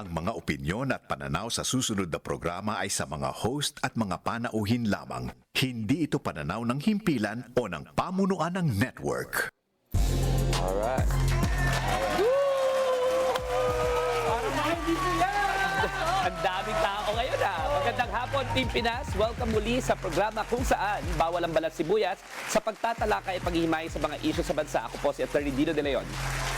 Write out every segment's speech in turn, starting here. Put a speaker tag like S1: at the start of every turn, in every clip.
S1: Ang mga opinyon at pananaw sa susunod na programa ay sa mga host at mga panauhin lamang. Hindi ito pananaw ng himpilan o ng pamunuan ng network.
S2: Alright.
S3: Ang daming tao ngayon Magandang hapon, Team Pinas. Welcome muli sa programa kung saan bawal ang balat sibuyas sa pagtatalakay at paghihimay sa mga isyu sa bansa. Ako po si Atty. Dino De Leon.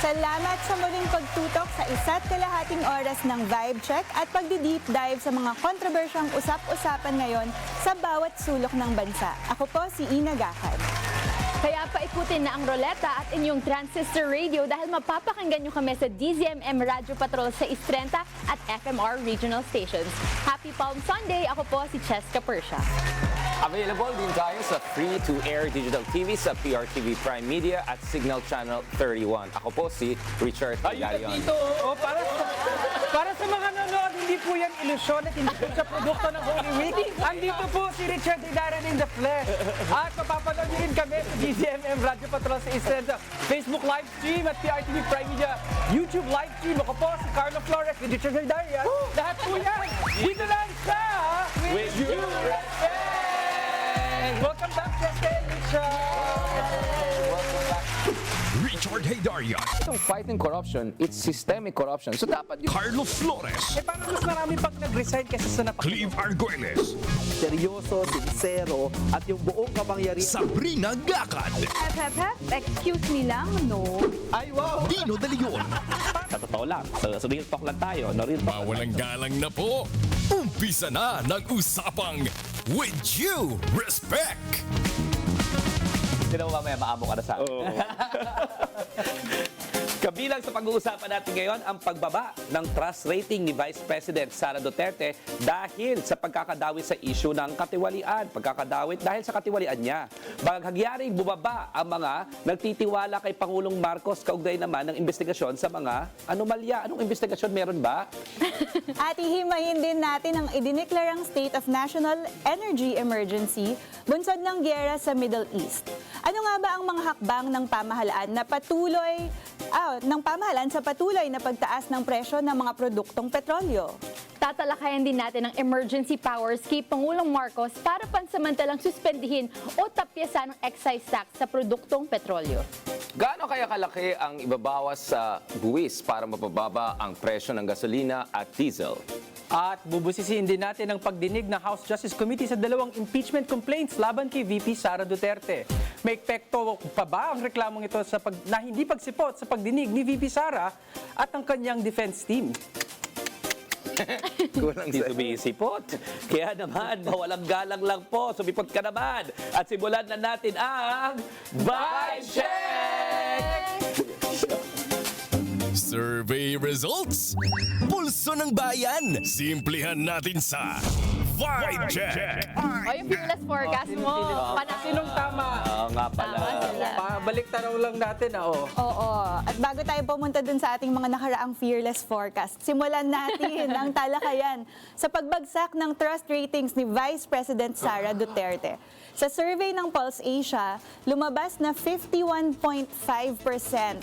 S4: Salamat sa muling pagtutok sa isa't kalahating oras ng Vibe Check at pagdi-deep dive sa mga kontrobersyang usap-usapan ngayon sa bawat sulok ng bansa. Ako po si Ina Gacan.
S5: Kaya paikutin na ang roleta at inyong transistor radio dahil mapapakinggan nyo kami sa DZMM Radio Patrol sa Istrenta at FMR Regional Stations. Happy Palm Sunday! Ako po si Cheska Persia.
S2: Available din tayo sa free-to-air digital TV sa PRTV Prime Media at Signal Channel 31. Ako po si Richard Garion.
S6: Oh, para sa mga nanonood, hindi po yan ilusyon at hindi po siya produkto ng Holy Week. Andito po si Richard Idaran in the flesh. At mapapanood din kami sa DZMM Radio Patrol sa Istrenta, Facebook live stream at PRTV Prime Media, YouTube live stream. Ako po si Carlo Flores with Richard Idaran. Lahat po yan. Dito lang sa
S3: With Due Respect!
S6: Welcome back, Cheska and
S1: Richard Haydarian,
S2: Itong fighting corruption, it's systemic corruption. So dapat yung
S1: Carlo Flores,
S6: parang mas marami pang nag-resign kasi sa
S1: Clive Arguelles,
S7: seryoso, sincero, at yung buong kapangyarihan.
S1: Sabrina Gacan,
S5: Excuse me lang, no?
S7: Ay, wow!
S1: Dino De Leon.
S3: Sa totoo lang, sa real talk lang tayo. No, real talk.
S8: Mawalang galang na po. Umpisa na nag-usapang With Due Respect.
S3: Sino mo mamaya maamo ka na sa akin? Kabilang sa pag-uusapan natin ngayon ang pagbaba ng trust rating ni Vice President Sara Duterte dahil sa pagkakadawit sa isyu ng katiwalian. Pagkakadawit dahil sa katiwalian niya. Bagagyaring bumaba ang mga nagtitiwala kay Pangulong Marcos kaugnay naman ng investigasyon sa mga anomalya. Anong investigasyon meron ba?
S4: At ihimayin din natin ang idineklarang State of National Energy Emergency bunsod ng giyera sa Middle East. Ano nga ba ang mga hakbang ng pamahalaan sa patuloy na pagtaas ng presyo ng mga produktong petrolyo?
S5: Tatalakayan din natin ang emergency powers kay Pangulong Marcos para pansamantalang suspendihin o tapyasan ang excise tax sa produktong petrolyo.
S2: gaano kaya kalaki ang ibabawas sa buwis para mapababa ang presyo ng gasolina at diesel?
S6: At bubusisiin din natin ang pagdinig ng House Justice Committee sa dalawang impeachment complaints laban kay VP Sara Duterte. May epekto pa ba ang reklamong ito na hindi pagsipot sa pagdinig ni VP Sara at ang kanyang defense team?
S3: Hindi sumisipot. Kaya naman, mawalang galang lang po. Sumipot ka naman. At simulan na natin ang Vibe Check!
S8: Survey results. Pulso ng bayan. Simplihan natin sa Vibe Check.
S5: O yung fearless forecast mo.
S6: Sinong tama?
S3: Oo nga pala.
S5: Tama sila.
S6: Pabalik tanaw lang natin,
S4: Oo. At bago tayo pumunta dun sa ating mga nakaraang fearless forecast, simulan natin ang talakayan sa pagbagsak ng trust ratings ni Vice President Sara Duterte. Sa survey ng Pulse Asia, lumabas na 51.5%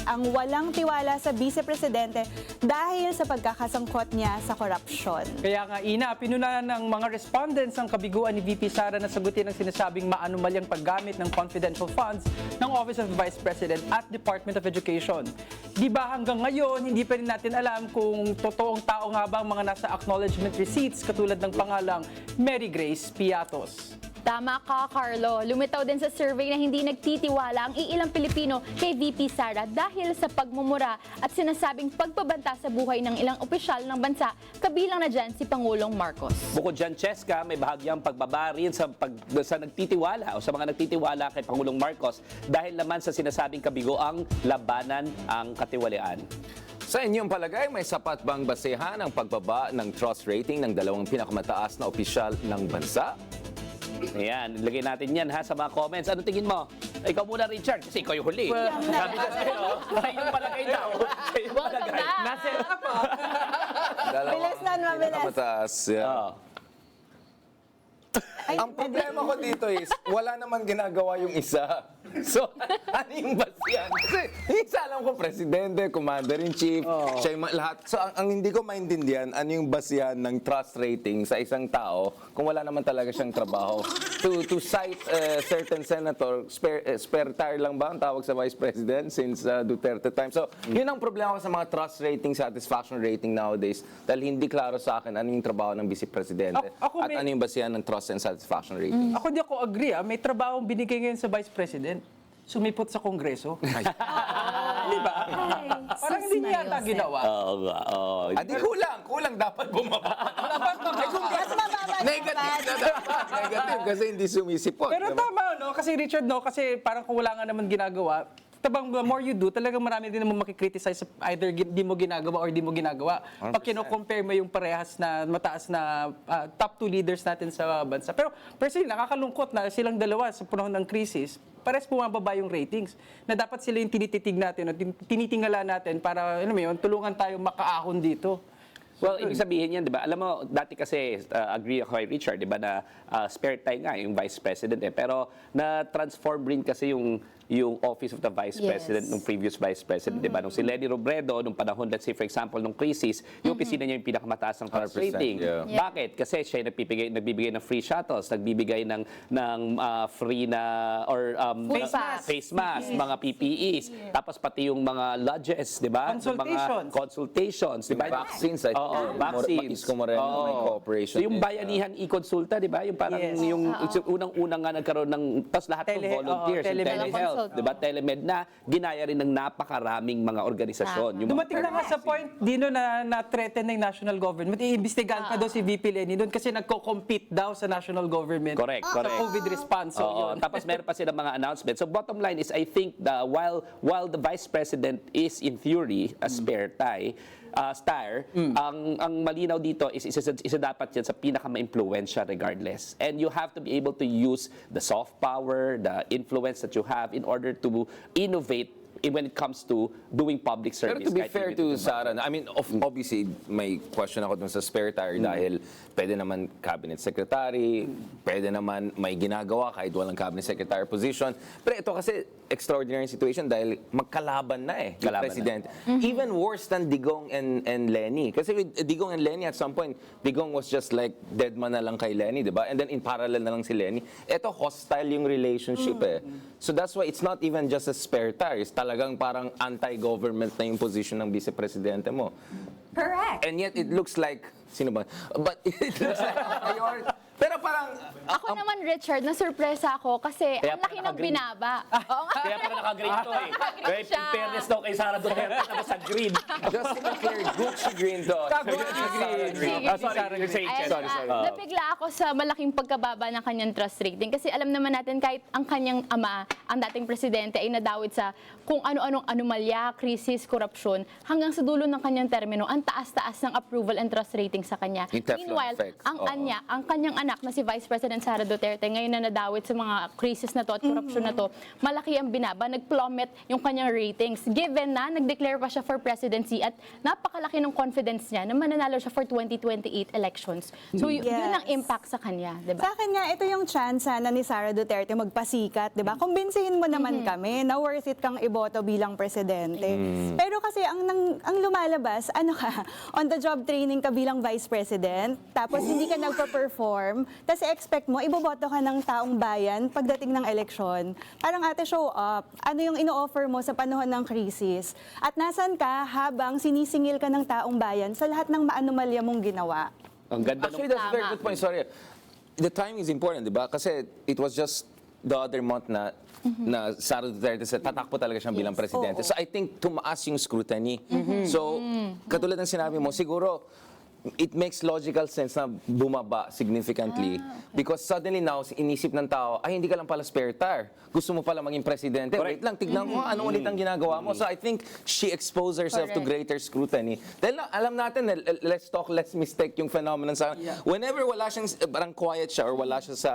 S4: ang walang tiwala sa Vice Presidente dahil sa pagkakasangkot niya sa korupsyon.
S6: Kaya nga, Ina, pinunahan ng mga respondents ang kabiguan ni VP Sara na sagutin ang sinasabing maanumalyang paggamit ng confidential funds ng Office of the Vice President at Department of Education. Di ba hanggang ngayon, hindi pa rin natin alam kung totoong tao nga ba ang mga nasa acknowledgement receipts katulad ng pangalang Mary Grace Piatos.
S5: Tama ka, Carlo. Lumitaw din sa survey na hindi nagtitiwala ang iilang Pilipino kay VP Sara dahil sa pagmumura at sinasabing pagbabanta sa buhay ng ilang opisyal ng bansa, kabilang na dyan si Pangulong Marcos.
S3: Bukod dyan, Cheska, may bahagyang pagbaba rin sa nagtitiwala o sa mga nagtitiwala kay Pangulong Marcos dahil naman sa sinasabing kabigoang labanan ang katiwalian.
S2: Sa inyong palagay, may sapat bang basehan ang pagbaba ng trust rating ng dalawang pinakamataas na opisyal ng bansa?
S3: Ayan, ilagay natin yan sa mga comments. Ano tingin mo? Ikaw muna, Richard, kasi ikaw yung huli. Sabi na sa'yo, ay yung palagay daw. Yung palagay.
S6: Nasa pa.
S4: Bilis na, mabilis.
S2: Mataas. Yeah.
S4: Ay,
S2: Ang problema ko dito is, wala naman ginagawa yung isa. So, ano yung basihan? Kasi, isa alam ko, presidente, commander-in-chief, siya yung lahat. So, ang hindi ko maintindihan, ano yung basihan ng trust rating sa isang tao kung wala naman talaga siyang trabaho. To cite certain senator, spare tire lang ba ang tawag sa vice president since Duterte time? So, yun ang problema ko sa mga trust rating, satisfaction rating nowadays dahil hindi klaro sa akin ano yung trabaho ng vice presidente
S6: Ako
S2: at
S6: may-
S2: ano yung basihan ng trust and satisfaction rating.
S6: Ako di ako agree. May trabaho binigay ngayon sa Vice President. Sumipot sa Kongreso. Di ba? Parang hindi niya yata ginawa.
S2: Oo nga, oo. Adi kulang dapat bumaba.
S4: Mas mababa
S2: Negative na dapat. Negative kasi hindi sumisipot.
S6: Pero
S2: diba?
S6: tama, no? Kasi Richard, no? Kasi parang kung wala nga naman ginagawa, tabang the more you do, talagang marami din naman makikriticize either di mo ginagawa or di mo ginagawa. Pag kino-compare mo yung parehas na mataas na top 2 leaders natin sa bansa. Pero personally, nakakalungkot na silang dalawa sa panahon ng krisis, parehas bumababa yung ratings. Na dapat sila yung tinititig natin, o tinitingala natin para, alam mo yun, tulungan tayo makaahon dito.
S3: Well, ibig sabihin yan, di ba? Alam mo, dati kasi, agree ako kay Richard, di ba, na spare time nga yung Vice President eh. Pero na-transform rin kasi yung Office of the Vice
S5: Yes.
S3: President nung previous Vice President, di ba? Nung si Lenny Robredo, nung panahon, let's say, for example, nung crisis, yung opisina niya yung pinakamataas ng trust
S2: 100%,
S3: rating.
S2: yeah.
S3: Bakit? Kasi siya yung nagbibigay ng free shuttles, nagbibigay ng free na, or face mask, mga PPEs, tapos pati yung mga lodges, di ba?
S6: Consultations.
S3: Mga consultations, di ba?
S2: Vaccines, I think.
S3: Oo, vaccines.
S2: Isko Moreno, may cooperation.
S3: So yung
S2: din.
S3: bayanihan e-consulta, di ba? Yung parang
S6: Yes.
S3: yung unang-unang nga nagkaroon ng, tapos lahat ng volunteers, yung
S6: telemed.
S3: telehealth, di ba? Telemed na ginaya rin ng napakaraming mga organisasyon. Yung mga
S6: Dumating na nga sa point, Dino, na threaten ng national government. Iimbestigahan pa daw si VP Lenny doon kasi nagko-compete daw sa national government.
S3: Correct,
S6: Sa
S3: correct.
S6: COVID response. So,
S3: Oo,
S6: yun.
S3: tapos meron pa silang mga announcements. So bottom line is, I think while the Vice President is in theory a spare tire, ang malinaw dito is isa dapat yan sa pinaka-ma-impluwensya regardless. And you have to be able to use the soft power, the influence that you have in order to innovate when it comes to doing public
S2: Pero
S3: service.
S2: to be
S3: kahit
S2: fair
S3: hindi
S2: to
S3: ito
S2: Sara, I mean, obviously, may question ako dun sa spare tire dahil pwede naman cabinet secretary, pwede naman may ginagawa kahit walang cabinet secretary position. Pero ito kasi extraordinary situation dahil magkalaban na yung
S3: Kalaban na.
S2: president. Even worse than Digong and Lenny. Kasi with Digong and Lenny, at some point, Digong was just like dead man na lang kay Lenny, di ba? And then in parallel na lang si Lenny. Ito, hostile yung relationship So that's why it's not even just a spare tire. It's talagang parang anti-government na yung position ng vice-presidente mo.
S9: Correct.
S2: And yet it looks like, sino ba? But it looks like pero parang,
S5: Ako naman, Richard, na-surpresa ako kasi
S3: Kaya
S5: ang laki
S3: pala
S5: ng
S3: naka-green.
S5: binaba. Oo nga.
S3: Kaya pala naka-green to eh. Kaya in
S5: siya.
S3: fairness daw kay Sara Duterte, tapos sa green.
S2: just to be clear, Gucci green to.
S6: Gucci green.
S5: Sige.
S3: Sorry, you're saying
S5: Ayan,
S3: sorry.
S5: nabigla ako sa malaking pagkababa ng kanyang trust rating kasi alam naman natin kahit ang kanyang ama, ang dating presidente ay nadawit sa kung ano-anong anomalya, krisis, korupsyon, hanggang sa dulo ng kanyang termino, ang taas-taas ng approval and trust rating sa kanya.
S2: Yung Teflon
S5: Meanwhile,
S2: effect.
S5: ang kanyang anak na si Vice President Sara Duterte, ngayon na nadawit sa mga krisis na to at korupsyon na to, malaki ang binaba, nag-plummet yung kanyang ratings. Given na, nag-declare pa siya for presidency at napakalaki ng confidence niya na mananalo siya for 2028 elections. So, yun ang impact sa kanya, di ba?
S4: Sa akin nga, ito yung chance na ni Sara Duterte magpasikat, di ba? Kumbinsihin mo naman kami na worth it kang iboto bilang presidente. Pero kasi ang lumalabas, ano ka, on the job training ka bilang vice president, tapos hindi ka nagpa-perform, tapos expect mo, iboboto ka ng taong bayan pagdating ng eleksyon. Parang ate, show up. Ano yung ino-offer mo sa panahon ng krisis? At nasan ka habang sinisingil ka ng taong bayan sa lahat ng maanomalya mong ginawa?
S3: Ang ganda
S2: Actually,
S3: nung...
S2: that's a very good point. Sorry. The timing is important, di ba? Kasi it was just the other month na Sara Duterte said, tatakbo talaga siyang bilang presidente. So I think tumaas yung scrutiny. So, katulad ng sinabi mo, siguro, it makes logical sense na bumaba significantly because suddenly now, inisip ng tao, ay hindi ka lang pala spare tire. Gusto mo pala maging presidente. Wait lang, tignan ko anong ulit ang ginagawa mo. So I think she exposed herself to greater scrutiny. Dahil alam natin, let's talk, let's mistake yung phenomenon sa... Whenever wala siyang, parang quiet siya or wala siya sa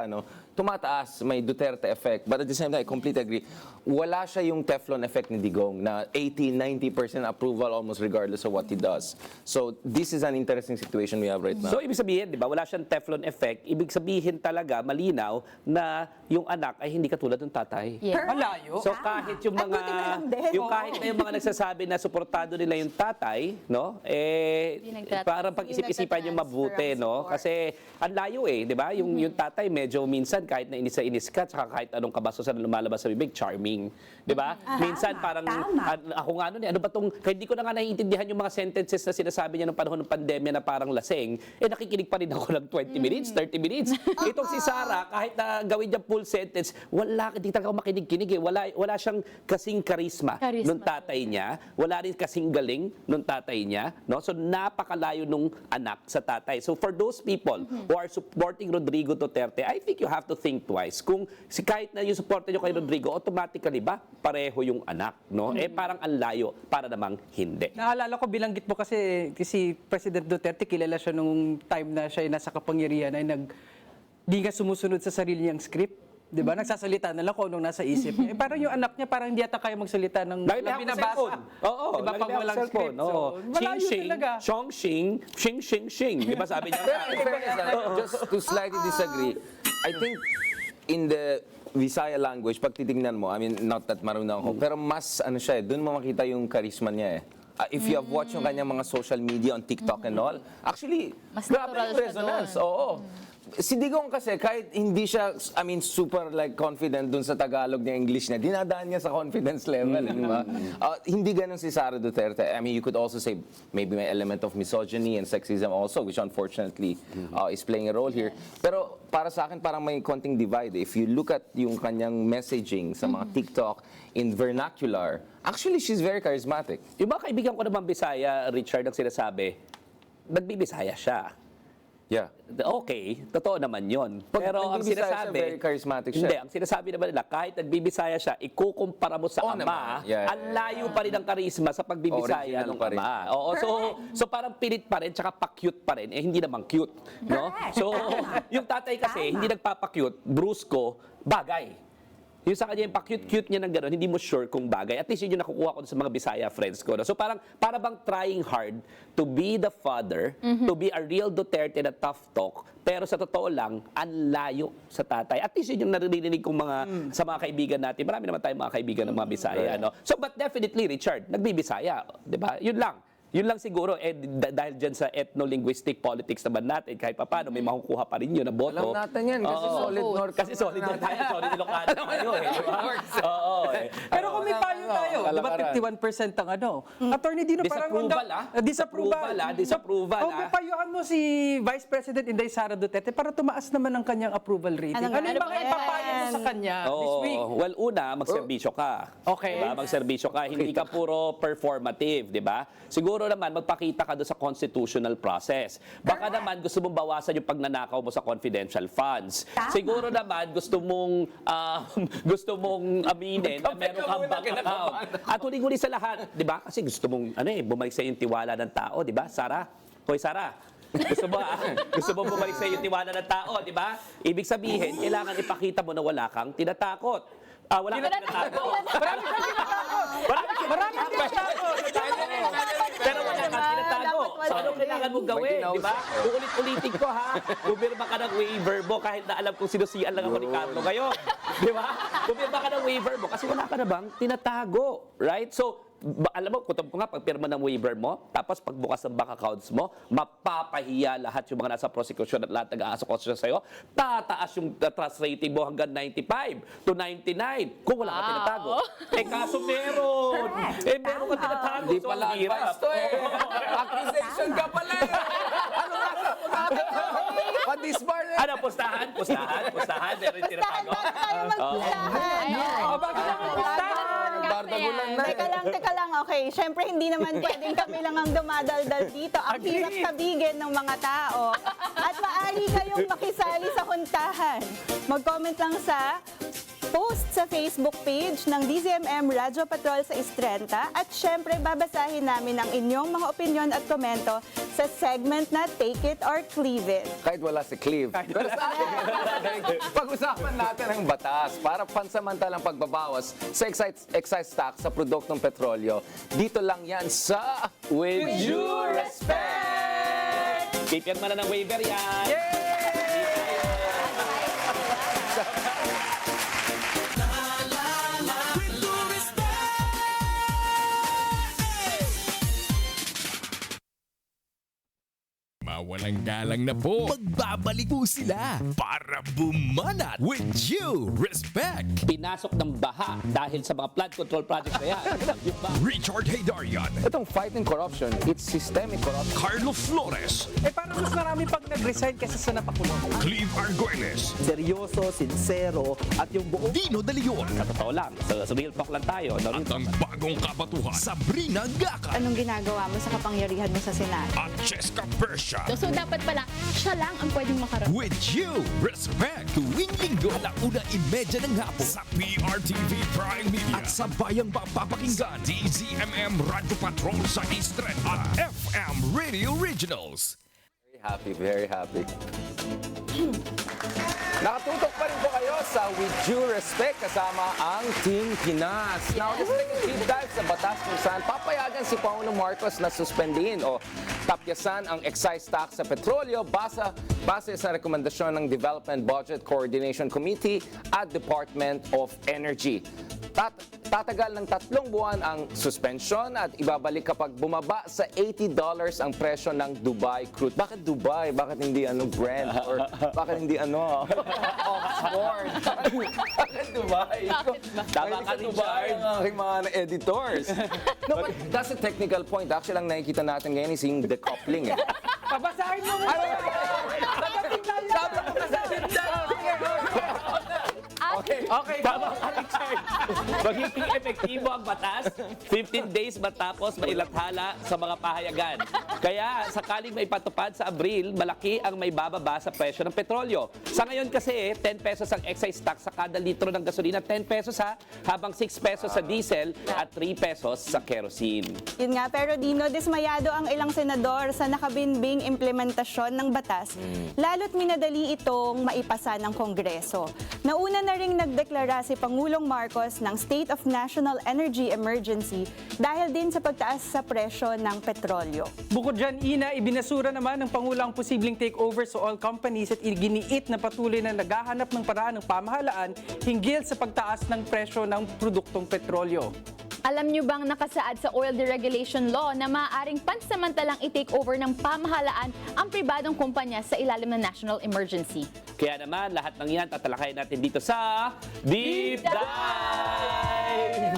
S2: tumataas, may Duterte effect. But at the same time, I completely agree. Wala siya yung Teflon effect ni Digong na 80-90% approval almost regardless of what he does. So this is an interesting embarrassing situation we have right now.
S3: So, ibig sabihin, di ba, wala siyang Teflon effect. Ibig sabihin talaga, malinaw, na yung anak ay hindi katulad ng tatay.
S5: Yeah.
S6: Malayo.
S3: So kahit yung
S4: At
S3: mga
S4: buti na lang din.
S3: kahit na yung mga nagsasabi na suportado nila yung tatay, no?
S5: Hindi nagtatransfer.
S3: Parang pag-isip-isipan yung mabuti, no? Kasi ang layo eh, 'di ba? Yung tatay medyo minsan kahit na inis na inis ka, tsaka kahit anong kabastusan na lumalabas sa bibig, charming, 'di ba? Minsan parang ako nga noon, ano ba tong hindi ko na nga naiintindihan yung mga sentences na sinasabi niya nung panahon ng pandemya na parang lasing, nakikinig pa rin ako ng 20 minutes, 30 minutes. Itong si Sarah, kahit na gawin niya full sentence, hindi talaga ako makinig-kinig eh. Wala siyang kasing karisma nung tatay niya. Wala rin kasing galing nung tatay niya. No? So napakalayo nung anak sa tatay. So for those people who are supporting Rodrigo Duterte, I think you have to think twice. Kung kahit na yung support niyo kay Rodrigo, automatically ba pareho yung anak? No? Parang ang layo para namang hindi.
S6: Naalala ko, bilanggit mo kasi si President Duterte, kilala siya nung time na siya ay nasa kapangyarihan ay di nga sumusunod sa sarili niyang script. Di ba? Nagsasalita na lang kung anong nasa isip niya. Parang yung anak niya, parang hindi ata kaya magsalita ng
S3: Lagi na
S6: binabasa.
S3: Oo,
S6: Di ba?
S3: lagi
S6: Pag
S3: na
S6: walang
S3: cellphone.
S6: script. So, malayo talaga.
S3: Chong Xing, Xing Xing Xing. Di ba sabi niya?
S2: In fairness, just to slightly disagree, I think in the Visaya language, pag titignan mo, I mean, not that marunong ako, pero mas, siya doon mo makita yung charisma niya eh. If you have watched yung kanyang mga social media on TikTok and all, actually,
S5: Mas
S2: grabe
S5: natural
S2: yung
S5: siya
S2: resonance.
S5: doon.
S2: Oo. Si Digong kasi, kahit hindi siya, super confident dun sa Tagalog niya, English niya, dinadaan niya sa confidence level, di ba? Hindi ganun si Sara Duterte. I mean, you could also say, maybe may element of misogyny and sexism also, which unfortunately is playing a role here. Pero para sa akin, parang may konting divide. If you look at yung kanyang messaging sa mga TikTok in vernacular, actually, she's very charismatic.
S3: Yung mga kaibigan ko naman Bisaya, Richard, ang sinasabi, nagbibisaya siya.
S2: Yeah.
S3: Okay, totoo naman yon. Pero ang
S2: nagbibisaya siya,
S3: sinasabi,
S2: very charismatic siya.
S3: Hindi, ang sinasabi naman nila, kahit nagbibisaya siya, ikukumpara mo sa
S2: Oo
S3: ama,
S2: naman. Yeah.
S3: ang layo pa rin ng karisma sa pagbibisaya
S2: Original
S3: ng
S2: pa rin.
S3: ama. Oo, so parang pilit pa rin, tsaka pa-cute pa rin. Hindi naman cute. No? So, yung tatay kasi, hindi nagpapa-cute, brusko, bagay. Yung sa kanya, yung pa-cute-cute niya ng gano'n, hindi mo sure kung bagay. At least yun yung nakukuha ko sa mga Bisaya friends ko. No? So para bang trying hard to be the father, to be a real Duterte na tough talk, pero sa totoo lang, ang layo sa tatay. At least yun yung naririnig kong sa mga kaibigan natin. Marami naman tayong mga kaibigan ng mga Bisaya. No? So but definitely, Richard, nagbibisaya. Di ba? Yun lang. Yun lang siguro, dahil dyan sa ethno-linguistic politics naman natin, kahit pa paano, may makukuha pa rin yun na boto.
S2: Alam natin yan, kasi
S3: Oo.
S2: solid North.
S3: Kasi solid North tayo, solid Ilocano tayo. Oo.
S6: Pero kung may payo tayo, di ba
S3: Kalakaran.
S6: 51% ang Attorney Dino, parang
S3: Disapproval, Disapproval.
S6: Kung papayuan mo si Vice President Inday Sara Duterte para tumaas naman ang kanyang approval rating.
S4: Ano
S6: Ano yung
S4: ba
S6: mga
S4: yan?
S6: ipapayo mo sa kanya this week?
S3: Well, una, magserbisyo ka.
S6: Okay.
S3: Diba? Magserbisyo ka. Hindi ka puro performative, di ba? Siguro naman, magpakita ka doon sa constitutional process. Baka naman, gusto mong bawasan yung pagnanakaw mo sa confidential funds. Siguro naman, gusto mong aminin na meron kang bank account. At huling-huli sa lahat, di ba? Kasi gusto mong, bumalik sa yung tiwala ng tao, di ba? Sarah? Hoy, Sarah. Gusto mo bumalik sa iyo tiwala ng tao, di ba? Ibig sabihin, kailangan ipakita mo na wala kang tinatakot. Wala kang tinatakot. Marami kang tinatakot. Pero wala kang tinatago. So, anong kailangan mong gawin, di ba? Uulit-ulitin ko, ha? Pumirma ka ng waiver mo kahit na alam kung sinusian lang ako ni Carlo ngayon. Di ba? Pumirma ka ng waiver mo kasi wala ka na bang tinatago. Right? So, alam mo, kutob ko nga, pagpirma ng waiver mo, tapos pagbukas ng bank accounts mo, mapapahiya lahat yung mga nasa prosecution at lahat nag-aasok sa'yo, tataas yung trust rating mo hanggang 95 to 99 kung wala ka tinatago. Kaso meron. Meron ka tinatago.
S2: Hindi
S3: So,
S2: pala
S3: ang hirap.
S2: advice to eh. Accusation ka pala eh. Ano nga sa pa-disbar na?
S3: Ano, pustahan? Meron yung tinatago.
S4: Tayo magpustahan.
S6: Bago na magpustahan.
S2: Bardagulan na eh.
S4: Teka lang, okay. Siyempre, hindi naman pwedeng kami lang ang dumadaldal dito. Ang hirap tabigin ng mga tao. At maaari kayong makisali sa huntahan. Mag-comment lang sa post sa Facebook page ng DZMM Radyo Patrol sa Istrenta. At syempre, babasahin namin ang inyong mga opinion at komento sa segment na Take It or Cleave It.
S2: Kahit wala si Cleve. Pero sa akin, pag-usapan natin ang batas para pansamantalang pagbabawas sa excise tax sa produktong petrolyo. Dito lang yan sa With Due Respect!
S3: Pipirma na ng waiver yan.
S8: Mawalang galang na po. Magbabalik po sila para bumanat with due respect.
S3: Pinasok ng baha dahil sa mga flood control project na yan. Yung ba?
S8: Richard Haydarian,
S2: Itong fighting corruption, it's systemic corruption.
S8: Carlo Flores,
S6: Parang mas marami pag nag-resign kaysa sa napakulong.
S8: Cleve Arguelles,
S7: Seryoso, sincero, at yung buong
S8: Dino De Leon,
S3: Sa totoo lang, sa real talk lang tayo. No?
S8: at ang bagong kabatuhan, Sabrina Gaca,
S4: Anong ginagawa mo sa kapangyarihan mo sa Senado?
S8: at Jessica Persia.
S5: So dapat pala, siya lang ang pwedeng makaroon.
S8: With due respect, tuwing linggo, 1:30 ng hapon sa PRTV Prime Media at sa bayang mapapakinggan, DZMM Radio Patrol sa Eastern at FM Radio Originals.
S2: Very happy, very happy. Nakatutok pa rin po kayo sa With Due Respect kasama ang Team Pinas. Now, let's take a deep dive sa batas kung saan papayagan si Pangulong Marcos na suspendin o tapyasan ang excise tax sa petrolyo base sa rekomendasyon ng Development Budget Coordination Committee at Department of Energy. Tatagal ng 3 buwan ang suspension at ibabalik kapag bumaba sa $80 ang presyo ng Dubai crude. Bakit Dubai? Bakit hindi Brent? Or bakit hindi Oxford? Bakit Dubai?
S3: Tama ka,
S2: Dubai
S3: Richard.
S2: ang aking mga editors. No, but that's a technical point. Actually, ang nakikita natin ngayon is yung decoupling.
S6: Pabasahin mo muna!
S2: Okay.
S3: Tama ka, Richard. Magiging epektibo ang batas 15 days matapos mailathala sa mga pahayagan. Kaya sakaling may patupad sa Abril, malaki ang may bababa sa presyo ng petrolyo. Sa ngayon kasi, 10 pesos ang excise tax sa kada litro ng gasolina, 10 pesos habang 6 pesos sa diesel at 3 pesos sa kerosene.
S4: Yun nga, pero Dino, dismayado ang ilang senador sa nakabinbing implementasyon ng batas, lalo't minadali itong maipasa ng Kongreso. Nauna na ring nagdeklara si Pangulong Marcos ng State of National Energy Emergency dahil din sa pagtaas sa presyo ng petrolyo.
S6: Bukod dyan, Ina, ibinasura naman ng Pangulo ang posibleng takeover sa oil companies at iginiit na patuloy na naghahanap ng paraan ng pamahalaan hinggil sa pagtaas ng presyo ng produktong petrolyo.
S5: Alam niyo bang nakasaad sa Oil Deregulation Law na maaaring pansamantalang i-take over ng pamahalaan ang pribadong kumpanya sa ilalim ng national emergency?
S3: Kaya naman, lahat ng yan tatalakayin natin dito sa Deep Dive!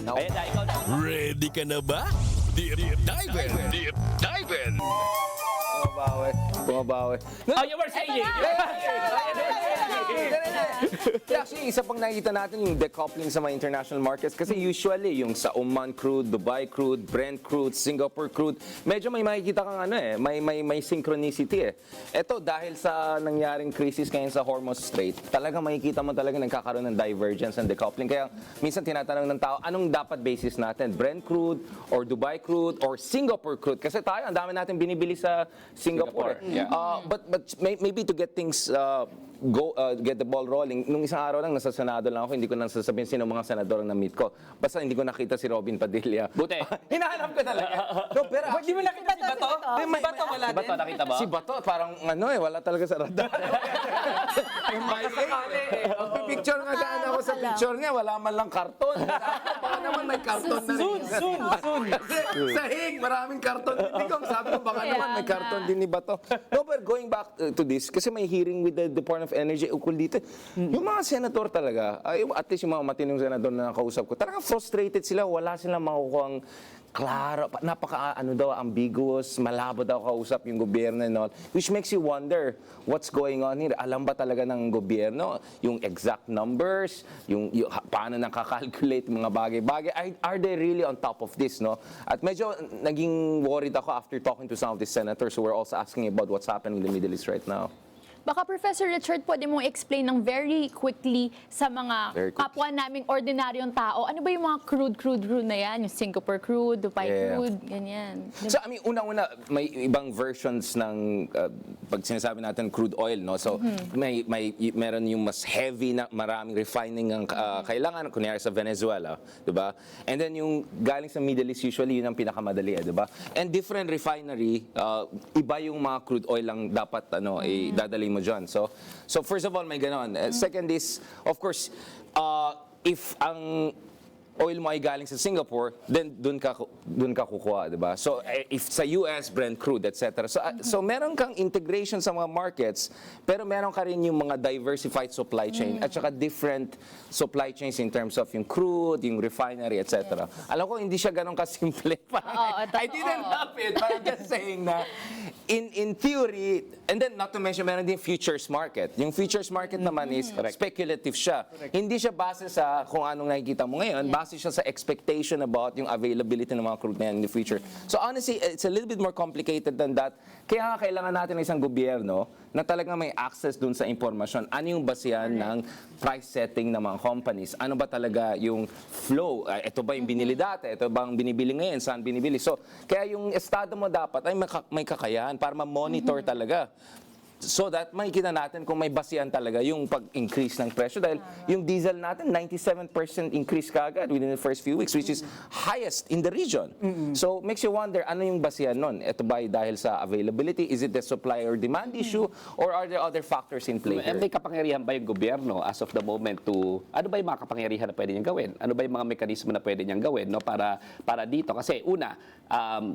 S3: Ayan na, ikaw na.
S8: Ready ka na ba? Deep Dive! Deep Dive!
S2: Bumabawi.
S3: Oh, you were saying!
S2: Actually, isa pang nakikita natin yung decoupling sa mga international markets kasi usually yung sa Oman crude, Dubai crude, Brent crude, Singapore crude, medyo may makikita kang may synchronicity . Ito dahil sa nangyaring crisis ngayon sa Hormuz Strait, talaga makikita mo talaga nagkakaroon ng divergence and decoupling. Kaya minsan tinatanong ng tao, anong dapat basis natin? Brent crude or Dubai crude or Singapore crude? Kasi tayo, ang dami natin binibili sa Singapore.
S3: Yeah.
S2: But maybe to get things get the ball rolling, nung isang araw lang nasa Senado lang ako, hindi ko nang sasabihin sino mga senador ang na-meet ko. Basta hindi ko nakita si Robin Padilla.
S3: Buti.
S2: Hinahanap ko talaga. No, pero
S6: Hindi mo nakita si Bato? Si Bato wala
S3: Si Bato, nakita mo?
S2: si Bato, parang wala talaga sa radar. Ang picture nga daan ako sa picture niya, wala man lang karton. Baka naman may karton na rin.
S6: Soon.
S2: Kasi sa hig, maraming karton. Hindi ko, sabi ko, baka naman may karton din ni Bato. No, but going back to this, kasi may hearing with the Department of Energy ukol dito. Yung mga senador talaga, at least yung mga matinong senador na nakausap ko, talaga frustrated sila, wala silang makukuhang klaro, ambiguous, malabo daw kausap yung gobyerno and all, which makes you wonder what's going on here. Alam ba talaga ng gobyerno yung exact numbers, yung paano nakakalculate mga bagay-bagay? Are they really on top of this, no? At medyo naging worried ako after talking to some of these senators who were also asking about what's happening in the Middle East right now.
S5: Baka Professor Richard, pwede mong explain ng very quickly sa mga
S2: Very quick.
S5: kapwa naming ordinaryong tao, ano ba yung mga crude na yan? Yung Singapore crude, Dubai
S2: Yeah.
S5: crude, ganyan.
S2: So, I mean, unang-una, may ibang versions ng, pag sinasabi natin crude oil, no? So, meron yung mas heavy na maraming refining ang kailangan, kunyari sa Venezuela, di ba? And then yung galing sa Middle East, usually yun ang pinakamadali, di ba? And different refinery, iba yung mga crude oil lang dapat dadali mo dyan. So first of all, may ganon. Second is, of course, if ang oil mo ay galing sa Singapore, then dun ka kukuha, di ba? So if sa US, Brent crude, etc. So meron kang integration sa mga markets, pero meron ka rin yung mga diversified supply chain at saka different supply chains in terms of yung crude, yung refinery, etc. Alam ko hindi siya ganun kasimple. I didn't have it, but I'm just saying na in theory, and then not to mention meron din futures market. Yung futures market naman is speculative siya. Hindi siya base sa kung anong nakikita mo ngayon, base siya sa expectation about yung availability ng mga crude na yan in the future. So honestly, it's a little bit more complicated than that. Kaya nga kailangan natin ng isang gobyerno na talagang may access dun sa impormasyon. Ano yung basihan ng price setting ng mga companies? Ano ba talaga yung flow? Ito ba yung binili dati? Ito ba ang binibili ngayon? Saan binibili? So, kaya yung estado mo dapat ay may kakayahan para ma-monitor talaga. So that makikita natin kung may basihan talaga yung pag-increase ng presyo. Dahil yung diesel natin, 97% increase kaagad within the first few weeks, which is highest in the region. So makes you wonder, ano yung basihan nun? Ito ba ay dahil sa availability? Is it the supply or demand issue? Or are there other factors in play here?
S3: May kapangyarihan ba yung gobyerno as of the moment to, ano ba yung mga kapangyarihan na pwede niyang gawin? Ano ba yung mga mekanismo na pwede niyang gawin, no, para dito? Kasi una,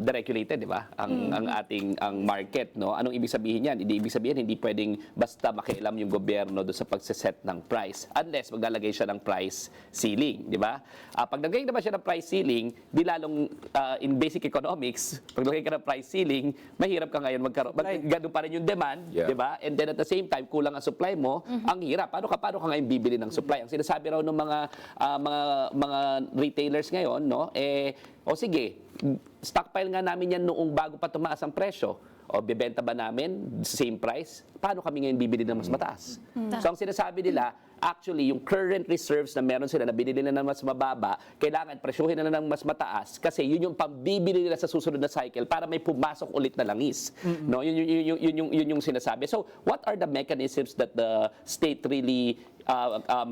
S3: deregulated, di ba? Ang ating market, no? Anong ibig sabihin yan? Hindi ibig sabihin hindi pwedeng basta makialam yung gobyerno doon sa pagseset ng price unless maglalagay siya ng price ceiling, di ba? Pag naglagay naman siya ng price ceiling, di lalong in basic economics, pag naglagay ka ng price ceiling, mahirap ka ngayon magkaroon. Ganun pa rin yung demand, di ba? And then at the same time, kulang ang supply mo, ang hirap. Paano ka ngayon bibili ng supply? Ang sinasabi raw ng mga retailers ngayon, no? O sige, stockpile nga namin yan noong bago pa tumaas ang presyo. O bibenta ba namin same price? Paano kami ngayon bibili ng mas mataas? So ang sinasabi nila, actually, yung current reserves na meron sila na binili na ng mas mababa, kailangan presyuhin na ng mas mataas kasi yun yung pambibili nila sa susunod na cycle para may pumasok ulit na langis. No, yun yung sinasabi. So what are the mechanisms that the state really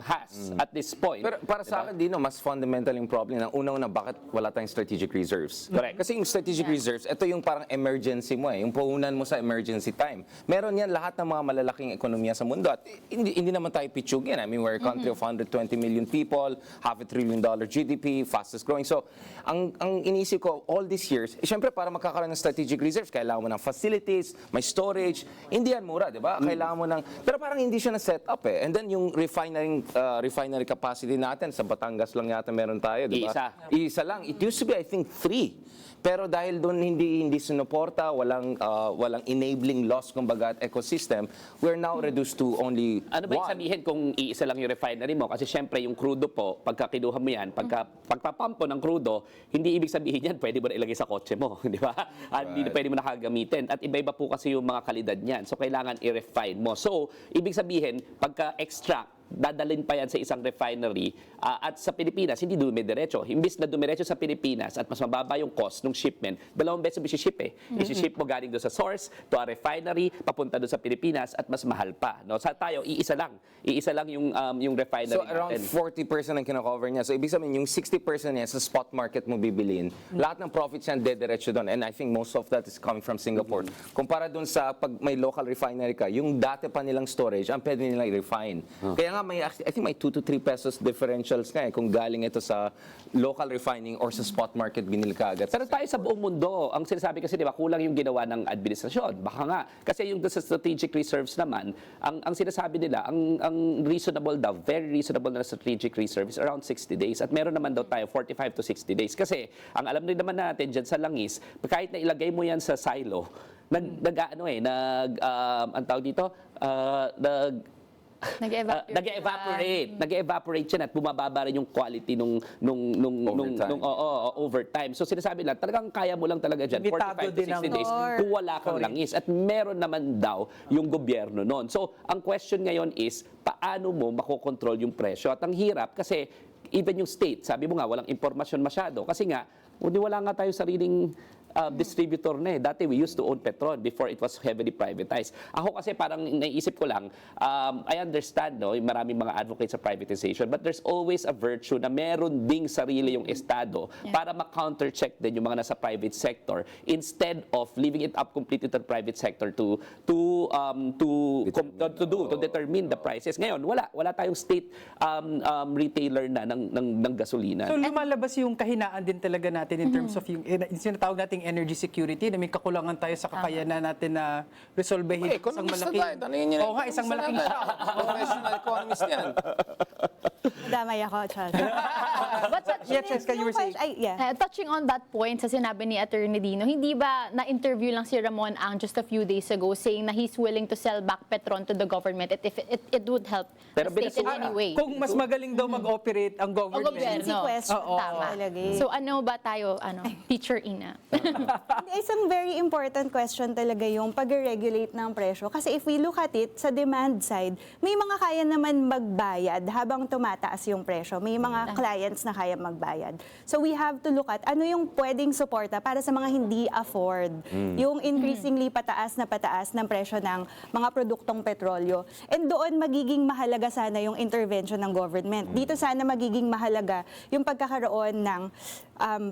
S3: has at this point?
S2: Pero para sa akin, Dino, mas fundamental yung problem. Ang una-una, bakit wala tayong strategic reserves?
S3: Correct.
S2: Kasi yung strategic reserves, ito yung parang emergency mo yung puhunan mo sa emergency time. Meron yan lahat ng mga malalaking ekonomiya sa mundo. At hindi naman tayo pitchug yan. I mean, we're a country of 120 million people, $500 billion GDP, fastest growing. So, ang inisip ko, all these years, syempre para magkakaroon ng strategic reserves, kailangan mo ng facilities, may storage. Hindi yan mura, di ba? Kailangan mo ng... Pero parang hindi siya na-set up And then yung refinery capacity natin sa Batangas lang yata meron tayo, di ba? Isa lang. It used to be, I think, 3. Pero dahil doon hindi sinuporta, walang enabling laws kumbaga at ecosystem, we're now reduced to only
S3: Ano ba yung
S2: one.
S3: sabihin kung iisa lang yung refinery mo? Kasi syempre yung crudo po, pagka kinuha mo yan, pagpapampo ng crudo, hindi ibig sabihin yan, pwede mo na ilagay sa kotse mo, di ba? At hindi na pwede mo nakagamitin. At iba-iba po kasi yung mga kalidad niyan. So kailangan i-refine mo. So, ibig sabihin, pagka-extract, dadalhin pa yan sa isang refinery at sa Pilipinas, hindi dumidiretso. Imbis na dumiretso sa Pilipinas at mas mababa yung cost ng shipment, 2 beses mo isi-ship Isi-ship mo galing doon sa source to a refinery, papunta doon sa Pilipinas at mas mahal pa. No? Sa tayo, iisa lang yung refinery.
S2: So around 40% ang kinakover niya. So ibig sabihin, yung 60% niya sa spot market mo bibilin, lahat ng profits niyan dediretso doon. And I think most of that is coming from Singapore. Kumpara doon sa pag may local refinery ka, yung dati pa nilang storage, ang pwede nilang i-refine. Kaya nga, I think may 2 to 3 pesos differentials nga kung galing ito sa local refining or sa spot market binili ka agad.
S3: Pero tayo sa buong mundo, ang sinasabi kasi, di ba, kulang yung ginawa ng administrasyon. Baka nga. Kasi yung sa strategic reserves naman, ang sinasabi nila, ang reasonable daw, very reasonable na strategic reserves around 60 days. At meron naman daw tayo 45 to 60 days. Kasi ang alam din naman natin dyan sa langis, kahit na ilagay mo yan sa silo, ang tawag dito, Nag-evaporate siya at bumababa rin yung quality nung overtime. So sinasabi lang, talagang kaya mo lang talaga dyan,
S6: Limitado
S3: 45 to
S6: din ang
S3: 60 days, kung wala kang langis. At meron naman daw yung gobyerno noon. So ang question ngayon is, paano mo makokontrol yung presyo? At ang hirap kasi even yung state, sabi mo nga, walang impormasyon masyado. Kasi nga, wala nga tayo sariling distributor na eh. Dati we used to own Petron before it was heavily privatized. Ako kasi parang naisip ko lang, I understand, no, maraming mga advocates sa privatization, but there's always a virtue na meron ding sarili yung Estado para ma-countercheck din yung mga nasa private sector instead of leaving it up completely to the private sector to determine the prices. Ngayon, wala tayong state retailer na ng gasolina.
S6: So lumalabas yung kahinaan din talaga natin in terms of yung sinatawag nating energy security, na may kakulangan tayo sa kakayanan natin na resolvehin isang malaking... Oo nga, isang malaking shock.
S2: Professional economist yan.
S4: Damay ako, Charles.
S5: But
S6: Yes, Cheska, you were saying.
S5: touching on that point sa sinabi ni Attorney Dino, hindi ba na-interview lang si Ramon Ang just a few days ago saying na he's willing to sell back Petron to the government if it would help
S3: Pero
S5: the state in any way?
S6: Kung mas magaling daw mag-operate ang government.
S4: Easy question.
S5: Tama.
S4: Talaga eh.
S5: So ano ba tayo, teacher Ina?
S4: Isang very important question talaga yung pag-regulate ng presyo. Kasi if we look at it, sa demand side, may mga kaya naman magbayad habang tumataas yung presyo. May mga clients na kaya magbayad. So we have to look at ano yung pwedeng suporta para sa mga hindi afford. Yung increasingly pataas ng presyo ng mga produktong petrolyo. And doon magiging mahalaga sana yung intervention ng government. Dito sana magiging mahalaga yung pagkakaroon ng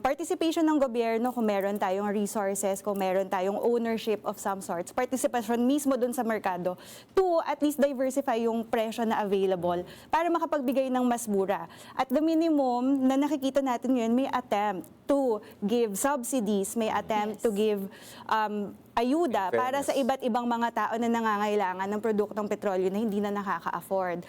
S4: participation ng gobyerno kung meron tayong resources, kung meron tayong ownership of some sorts, participation mismo dun sa merkado to at least diversify yung presyo na available para makapagbigay ng mas mura. At the minimum na nakikita natin ngayon, may attempt to give subsidies, may attempt to give ayuda para sa iba't ibang mga tao na nangangailangan ng produktong petrolyo na hindi na nakaka-afford.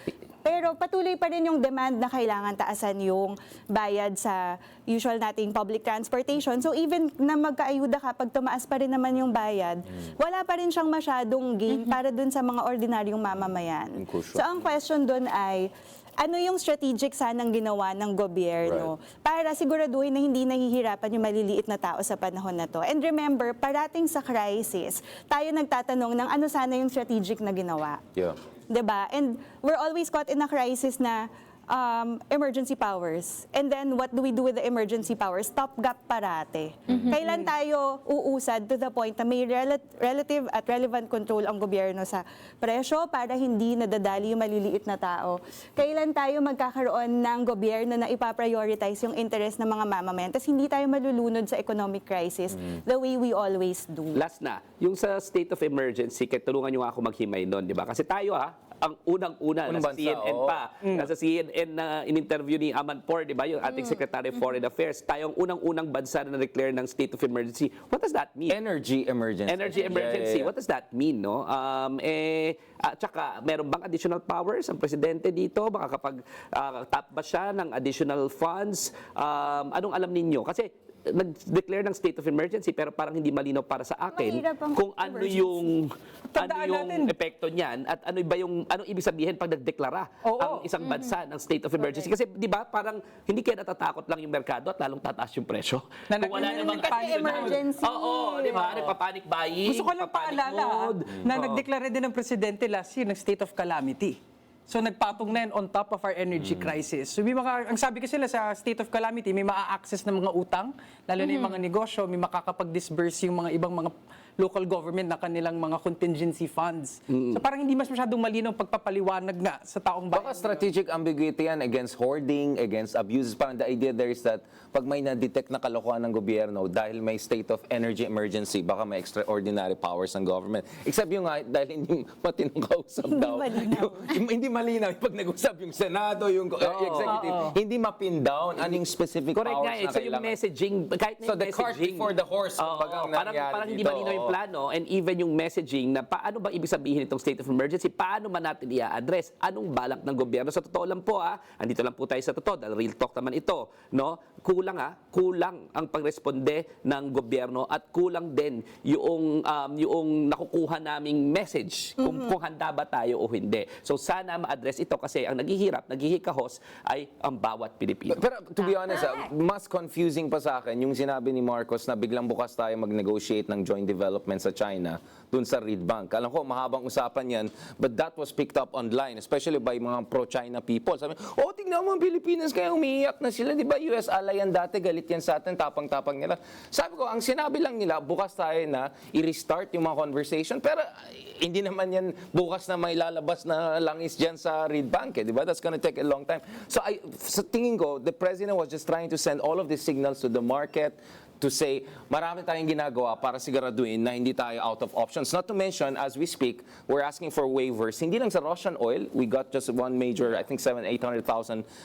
S4: Pero patuloy pa rin yung demand na kailangan taasan yung bayad sa usual nating public transportation. So even na magkaayuda ka, pag tumaas pa rin naman yung bayad, wala pa rin siyang masyadong gain para dun sa mga ordinaryong mamamayan. So ang question dun ay, ano yung strategic sanang ginawa ng gobyerno para siguraduhin na hindi nahihirapan yung maliliit na tao sa panahon na to. And remember, parating sa crisis, tayo nagtatanong ng ano sana yung strategic na ginawa.
S2: Yeah.
S4: 'Di ba? And we're always caught in a crisis na emergency powers. And then what do we do with the emergency powers? Stopgap parate. Kailan tayo uusad to the point na may relative at relevant control ang gobyerno sa presyo para hindi nadadali yung maliliit na tao? Kailan tayo magkakaroon ng gobyerno na ipaprioritize yung interest ng mga mamamayan? Tapos hindi tayo malulunod sa economic crisis the way we always do.
S3: Last na, yung sa state of emergency, kaya tulungan nyo nga ako maghimay nun, di ba? Kasi tayo ang unang-una,
S2: Unang
S3: nasa
S2: bansa,
S3: CNN
S2: oo.
S3: pa, nasa CNN na in-interview ni Amanpour, di ba? Yung ating Secretary of Foreign Affairs, tayong unang-unang bansa na na-declare ng state of emergency. What does that mean?
S2: Energy emergency.
S3: Energy emergency.
S2: Yeah.
S3: What does that mean, no? Tsaka, meron bang additional powers ang presidente dito? Makakapag-tap ba siya ng additional funds? Anong alam ninyo? Kasi, nag-declare ng state of emergency pero parang hindi malinaw para sa akin
S4: Mahirap ang
S3: kung ano
S4: emergency.
S3: yung epekto niyan at ano ibig sabihin pag nagdeklara ang isang bansa ng state of emergency. Kasi di ba parang hindi kaya natatakot lang yung merkado at lalong tataas yung presyo.
S6: Na
S3: Kung wala namang
S4: kasi
S3: additional.
S4: emergency.
S3: Oo, di ba? Nagpa-panic buying.
S6: Gusto ko lang paalala na nagdeklara din ng presidente last year ng state of calamity. So nagpatong na yan on top of our energy crisis. So ang sabi kasi nila sa state of calamity, may maa-access ng mga utang, lalo na yung mga negosyo, may makakapag-disburse yung mga ibang mga local government na kanilang mga contingency funds. So parang hindi mas masyadong malinaw pagpapaliwanag nga sa taong bayan.
S2: Baka strategic ambiguity yan against hoarding, against abuses. Parang the idea there is that pag may na-detect na kalokohan ng gobyerno dahil may state of energy emergency, baka may extraordinary powers ng government. Except yung dahil hindi matinong kausap daw. Hindi malinaw. Pag nag-usap yung Senado, yung executive, hindi mapin down anong specific
S3: Correct
S2: powers
S3: nga.
S2: na
S3: So yung
S2: kailangan.
S3: messaging, kahit na
S2: So
S3: yung
S2: the cart
S3: messaging.
S2: before the horse, kumbaga ang nangyari
S3: parang hindi
S2: dito.
S3: malinaw yung plano and even yung messaging na paano ba ibig sabihin itong state of emergency, paano man natin i-address, anong balak ng gobyerno. Sa totoo lang po, andito lang po tayo sa totoo, dahil real talk naman ito, no? Kulang ang pagresponde ng gobyerno at kulang din yung nakukuha naming message kung handa ba tayo o hindi. So sana ma-address ito kasi ang naghihikahos ay ang bawat Pilipino.
S2: Pero to be honest, mas confusing pa sa akin yung sinabi ni Marcos na biglang bukas tayo mag-negotiate ng joint development sa China dun sa Reed Bank. Alam ko, mahabang usapan yan, but that was picked up online, especially by mga pro-China people. Sabi, tingnan mo ang Pilipinas, kaya umiiyak na sila. Di ba US ally yan dati, galit yan sa atin, tapang-tapang nila. Sabi ko, ang sinabi lang nila, bukas tayo na i-restart yung mga conversation, pero hindi naman yan bukas na may lalabas na langis dyan sa Reed Bank. Di ba? That's gonna take a long time. So, sa tingin ko, the President was just trying to send all of these signals to the market to say, marami tayong ginagawa para siguraduhin na hindi tayo out of options. Not to mention, as we speak, we're asking for waivers. Hindi lang sa Russian oil, we got just one major, I think 800,000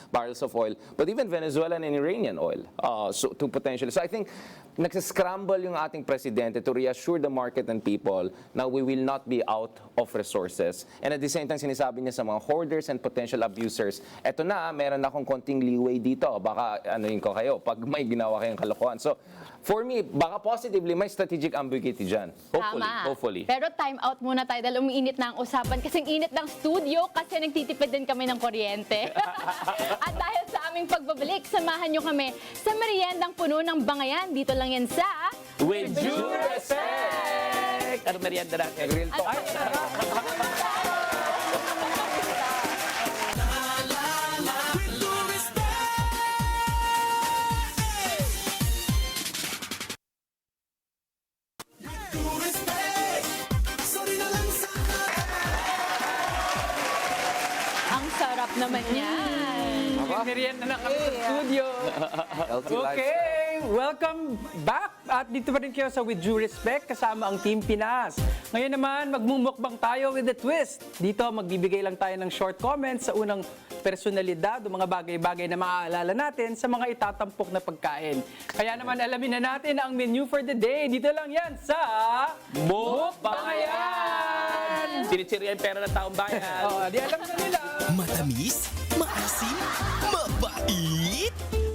S2: barrels of oil, but even Venezuelan and Iranian oil to potentially. So I think, nagsascramble yung ating presidente to reassure the market and people na we will not be out of resources. And at the same time, sinasabi niya sa mga hoarders and potential abusers, eto na, meron akong konting leeway dito. Baka anuin ko kayo pag may ginawa kayong kalokohan. So, for me, baka positively, may strategic ambiguity dyan.
S3: Hopefully.
S5: Pero time out muna tayo dahil umiinit na ang usapan kasing init ng studio kasi nagtitipid din kami ng kuryente. At dahil sa aming pagbabalik, samahan nyo kami sa meriendang puno ng bangayan. Dito lang yan sa...
S3: With due respect! Ano merienda natin?
S2: Real talk.
S6: Ay, sarap.
S5: Ang sarap naman yan.
S6: Merienda na kami sa studio.
S2: Healthy lifestyle.
S6: Okay, welcome back. At dito pa rin kayo sa With Due Respect kasama ang Team Pinas. Ngayon naman, magmumukbang tayo with a twist. Dito, magbibigay lang tayo ng short comments sa unang personalidad o mga bagay-bagay na maaalala natin sa mga itatampok na pagkain. Kaya naman, alamin na natin ang menu for the day. Dito lang yan sa...
S3: Mukbangayan! Sinichirya yung pera ng taong bayan.
S6: Di alam na nila.
S8: Matamis, maasim, mabait.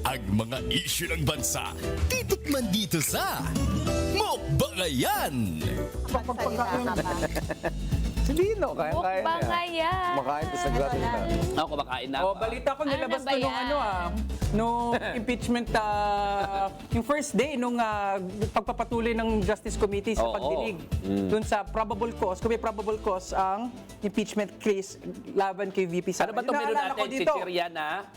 S8: Ang mga isyu ng bansa, titikman dito sa Mukbangayan.
S2: Silino, kaya niya.
S5: Mukbangayan.
S2: Makain pa sa grabe na.
S3: Ako kumakain na.
S6: Balita ko nilabas
S5: Ano ba
S6: to nung impeachment, yung first day nung pagpapatuloy ng Justice Committee sa
S3: Oo.
S6: pagdinig dun sa probable cause, kung may probable cause ang impeachment case laban kay VP Sara.
S3: Ano ba itong menu
S6: Naalala ko
S3: natin?
S6: dito,
S3: Chichirya na?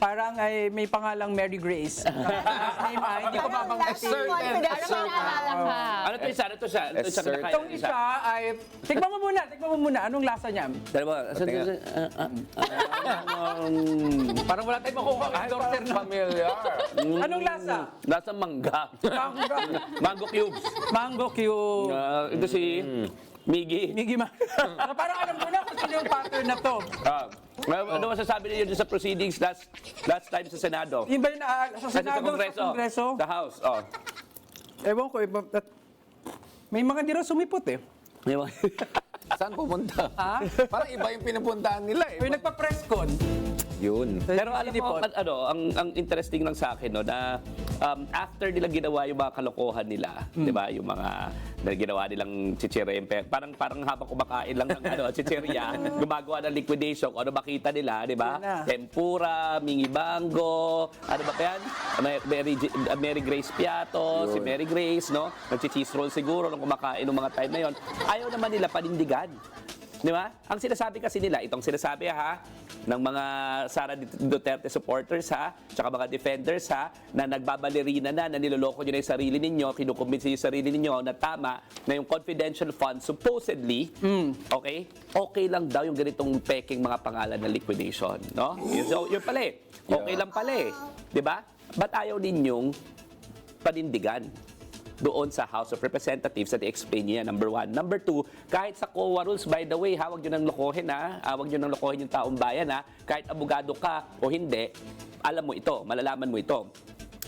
S6: parang ay may pangalang Mary Grace. Last name ay, hindi ko babanggitin.
S5: Parang may naalala ka.
S3: Ano to isa? Ano to siya? Ano to siya?
S2: Assert.
S6: Itong isa ay, tikman mo muna. Anong lasa niya?
S3: Dalawa.
S6: Parang wala tayong makuha ang endorser na.
S2: Familiar.
S6: Anong lasa?
S3: Nasa mangga. Mango cubes.
S6: Mango cube.
S3: Ito si Miggy.
S6: Miggy Ma. Parang alam mo na kung sino yung pattern na to.
S3: Ano masasabi niyo dun sa proceedings last time sa Senado?
S6: Yun ba yun sa Senado, sa Kongreso?
S3: Sa House. Oh.
S6: Ewan ko, may mga di raw sumipot eh.
S2: Saan pupunta?
S6: Ha?
S2: Parang iba yung pinupuntahan nila eh.
S6: May nagpa-press con.
S2: Yun.
S3: Pero alam mo, ang interesting lang sa akin, no, na after nila ginawa yung mga kalokohan nila, di ba, yung mga ginawa nilang chichirempe, parang habang kumakain lang ng chichirya, gumagawa ng liquidation, ano makita nila, di ba? Tempura, mingibango, ano ba yan? Mary Grace Piato, si Mary Grace, no? Nag-cheese roll siguro nung kumakain ng mga time na yon. Ayaw naman nila panindigan. Di ba? Ang sinasabi kasi nila, itong sinasabi ng mga Sara Duterte supporters tsaka mga defenders na nagbabalerina na niloloko nyo na yung sarili ninyo, kinukumbinsi yung sarili ninyo na tama na yung confidential fund supposedly, okay lang daw yung ganitong peking mga pangalan na liquidation, no? So, yun pala eh. Okay lang pala eh. Di ba? Ba't ayaw ninyong panindigan doon sa House of Representatives at i-explain niya, number one. Number two, kahit sa COA rules, by the way, huwag nyo nang lokohin, huwag nyo nang lokohin yung taong bayan, kahit abogado ka o hindi, alam mo ito, malalaman mo ito.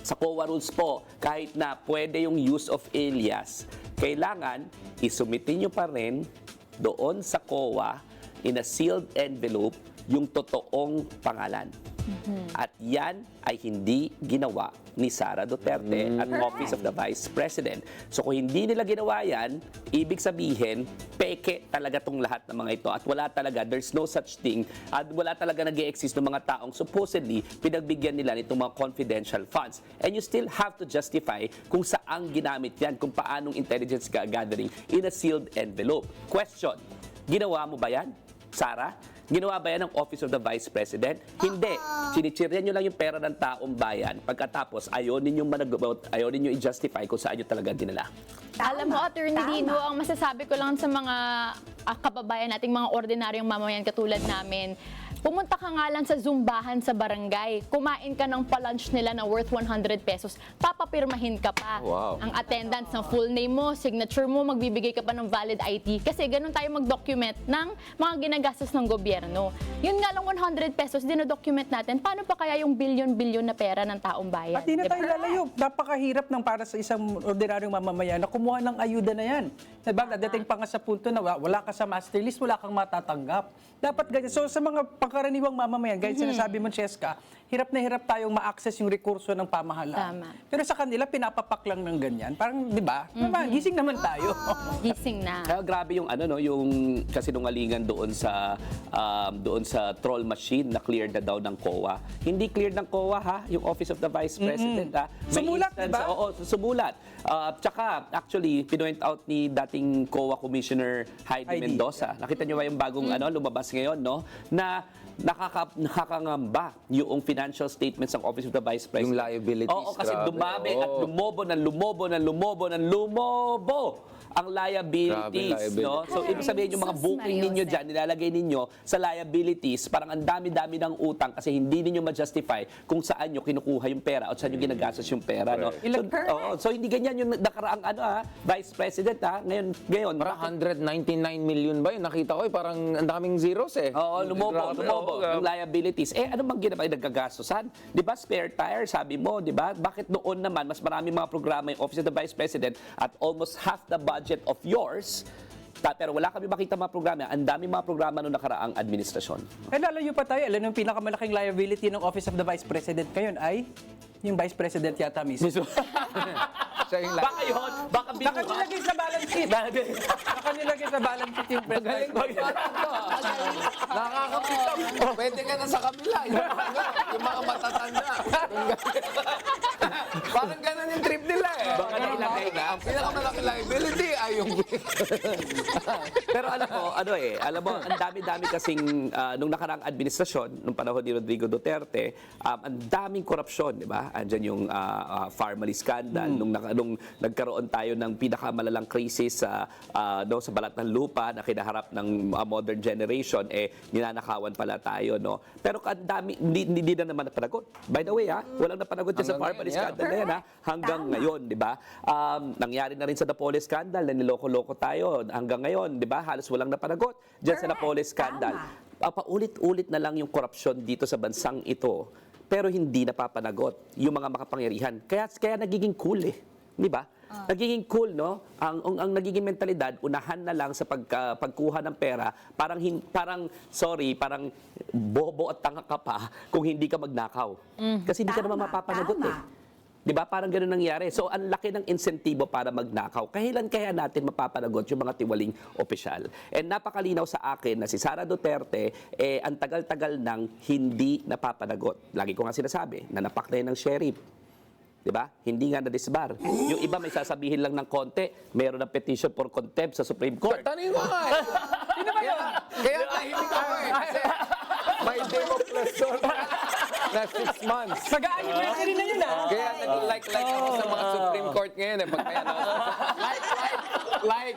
S3: Sa COA rules po, kahit na pwede yung use of alias, kailangan isumitin nyo pa rin doon sa COA in a sealed envelope yung totoong pangalan. At yan ay hindi ginawa ni Sara Duterte at Office of the Vice President. So kung hindi nila ginawa yan, ibig sabihin, peke talaga tong lahat ng mga ito. At wala talaga, there's no such thing, at wala talaga nag-e-exist ng mga taong supposedly pinagbigyan nila nitong mga confidential funds. And you still have to justify kung saan ginamit yan, kung paanong intelligence gathering in a sealed envelope. Question, ginawa mo ba yan, Sara? Ginawa ba yan ng Office of the Vice President? Hindi. Sinichiryan nyo lang yung pera ng taong bayan. Pagkatapos, ayaw ninyo i-justify kung saan nyo talaga dinala.
S5: Alam mo, Attorney Dino, ang masasabi ko lang sa mga kababayan nating mga ordinaryong mamamayan katulad namin, pumunta ka nga lang sa Zumbahan sa barangay, kumain ka ng pa-lunch nila na worth 100 pesos, papapirmahin ka pa.
S2: Wow.
S5: Ang attendance ng full name mo, signature mo, magbibigay ka pa ng valid ID. Kasi ganun tayo mag-document ng mga ginagastos ng gobyerno. Yun nga lang 100 pesos, dinodocument natin. Paano pa kaya yung bilyon-bilyon na pera ng taong bayan?
S6: At di na
S5: Diba?
S6: tayo lalayo. Napakahirap ng para sa isang ordinaryong mamamayan na kumuha ng ayuda na yan. Diba? Dadating pa nga sa punto na wala ka sa master list, wala kang matatanggap. Dapat ganyan. So sa mga pangkaraniwang mamamayan, gaya sinasabi mo, Cheska, hirap na hirap tayong ma-access yung rekurso ng pamahalaan.
S5: Tama.
S6: Pero sa kanila, pinapapak lang ng ganyan. Parang, di ba? Naman, gising naman tayo.
S5: Gising na.
S3: Kaya grabe yung yung kasinungalingan doon sa troll machine na clear na daw ng COA. Hindi clear ng COA ha, yung Office of the Vice President ha. May
S6: Sumulat,
S3: instance,
S6: diba?
S3: Oo, sumulat. Tsaka actually pinuint out ni dating COA Commissioner Heidi Mendoza. Nakita niyo ba yung bagong lumabas ngayon no na nakakangamba yung financial statements ng Office of the Vice President.
S2: Yung liabilities,
S3: Oo, kasi
S2: grabe.
S3: dumami at
S2: Oo.
S3: lumobo ang liabilities,
S2: Grabe,
S3: no? So, ibig sabihin yung mga
S5: Jesus
S3: booking ninyo
S5: Mariose.
S3: dyan, nilalagay ninyo sa liabilities, parang ang dami-dami ng utang kasi hindi ninyo ma-justify kung saan nyo kinukuha yung pera o saan nyo ginagastos yung pera, no? So, hindi ganyan yung nakaraang Vice President, ha? Ngayon,
S2: Parang 199 million ba yun? Nakita ko parang ang daming zeros eh.
S3: Oo, lumobo yung liabilities. Ano bang ginawa yung nagkagastosan? Di ba, spare tire, sabi mo, di ba? Bakit noon naman, mas marami mga programa yung Office of the Vice President at almost half the budget of yours, pero wala kami makita mga programa. Ang dami mga programa noong nakaraang administrasyon.
S6: Eh, lalayo pa tayo. Alam mo, yung pinakamalaking liability ng Office of the Vice President ngayon ay yung Vice President yata mismo.
S2: Siya yung
S3: Baka yun, baka
S6: Baka
S3: binuhat.
S6: nilagay sa balance sheet. Baka nilagay sa balance sheet yung President.
S2: nakakapita. Pwede ka na sa kabila. Yung mga matatanda. Parang ganun yung trip nila eh.
S3: Baka nailagay na.
S2: Ang pinakamalaki liability ay yung...
S3: Pero alam mo, ang dami-dami kasing nung nakaraang administrasyon, nung panahon ni Rodrigo Duterte, ang daming korupsyon, di ba? Andyan yung Farmally scandal, nung nagkaroon tayo ng pinakamalalang krisis sa balat ng lupa na kinaharap ng modern generation, ninanakawan pala tayo, no? Pero ang dami, hindi na naman napanagot. By the way, walang napanagot dyan sa
S2: Hanggang
S3: Farmally
S2: ngayon,
S3: scandal na yan, hanggang ngayon, di ba? Nangyari na rin sa Napoli scandal, na niloko-loko tayo hanggang ngayon, di ba? Halos walang napanagot dyan sa Napoli scandal. Paulit-ulit na lang yung korupsyon dito sa bansang ito, pero hindi napapanagot yung mga makapangyarihan. Kaya nagiging cool di ba? Nagiging cool, no? Ang nagiging mentalidad, unahan na lang sa pagkuha ng pera, parang bobo at tanga ka pa kung hindi ka magnakaw. Kasi hindi ka naman mapapanagot Di ba? Parang gano'n nangyari. So, ang laki ng insentibo para magnakaw. Kailan kaya natin mapapanagot yung mga tiwaling opisyal? And napakalinaw sa akin na si Sara Duterte, ang tagal-tagal nang hindi napapanagot. Lagi ko nga sinasabi, nanapak na yun ng sheriff. Di ba? Hindi nga na-disbar. Yung iba may sasabihin lang ng konti, meron ng petition for contempt sa Supreme Court.
S2: Tanin ko nga eh. Sino ba yun? Kaya tahimik ako eh. Kasi may demo pressure na 6 months.
S6: Mag-a-anniversary na yun
S2: Kaya nag-like ako sa mga Supreme Court ngayon eh. Pag may like.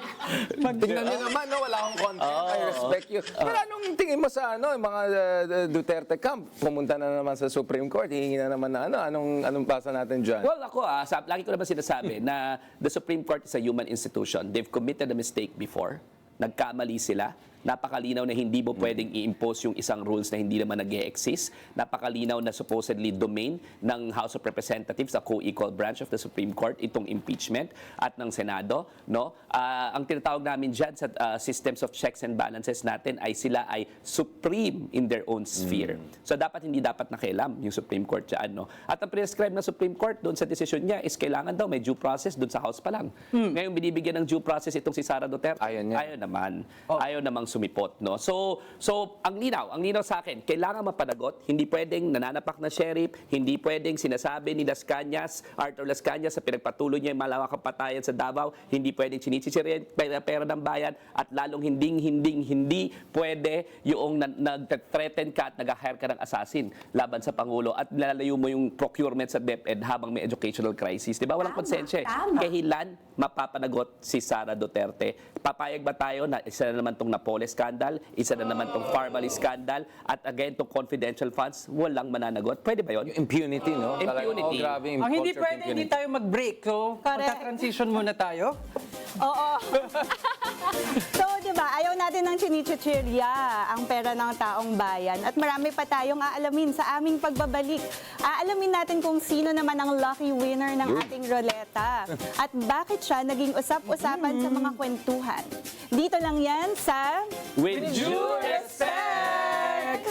S2: Tingnan niyo naman, no? Wala akong content. I respect you. Pero anong tingin mo sa yung mga Duterte camp? Pumunta na naman sa Supreme Court. Hihingi na naman na anong basa natin dyan?
S3: Well, ako lagi ko naman sinasabi na the Supreme Court is a human institution. They've committed a mistake before. Nagkamali sila. Napakalinaw na hindi mo pwedeng i-impose yung isang rules na hindi naman nag-e-exist. Napakalinaw na supposedly domain ng House of Representatives, the co-equal branch of the Supreme Court, itong impeachment at ng Senado. No? Ang tinatawag namin dyan sa systems of checks and balances natin ay sila ay supreme in their own sphere. So hindi dapat nakialam yung Supreme Court dyan. No? At ang prescribe ng Supreme Court doon sa desisyon niya is kailangan daw may due process doon sa House pa lang. Ngayon binibigyan ng due process itong si Sara Duterte.
S2: Ayaw niya.
S3: Ayaw naman. Ayaw namang sumipot. No? So ang linaw sa akin, kailangan mapanagot. Hindi pwedeng nananapak na sheriff, hindi pwedeng sinasabi ni Las Cañas, Arthur Las Cañas sa pinagpatuloy niya yung malawak kapatayan sa Davao, hindi pwedeng sinisisirin pera ng bayan, at lalong hindi pwede yung nag-threaten ka at nag-hire ka ng assassin laban sa Pangulo at lalayo mo yung procurement sa DepEd habang may educational crisis. Di ba? Walang konsensya. Kahilan mapapanagot si Sara Duterte. Papayag ba tayo na isa na naman tong Napoli scandal, isa na naman tong Farmally scandal, at again tong confidential funds, walang mananagot? Pwede ba yun?
S2: Yung impunity, no?
S3: Impunity.
S2: Grabe yung
S6: Ang hindi
S2: culture of
S6: pwede, hindi
S2: impunity.
S6: tayo mag-break. So,
S4: Correct.
S6: magta-transition muna tayo.
S4: Oo. So, di ba, ayaw natin ng chinichichirya ang pera ng taong bayan. At marami pa tayong aalamin sa aming pagbabalik. Aalamin natin kung sino naman ang lucky winner ng ating ruleta. At bakit siya naging usap-usapan sa mga kwentuhan. Dito lang yan sa...
S3: With due respect!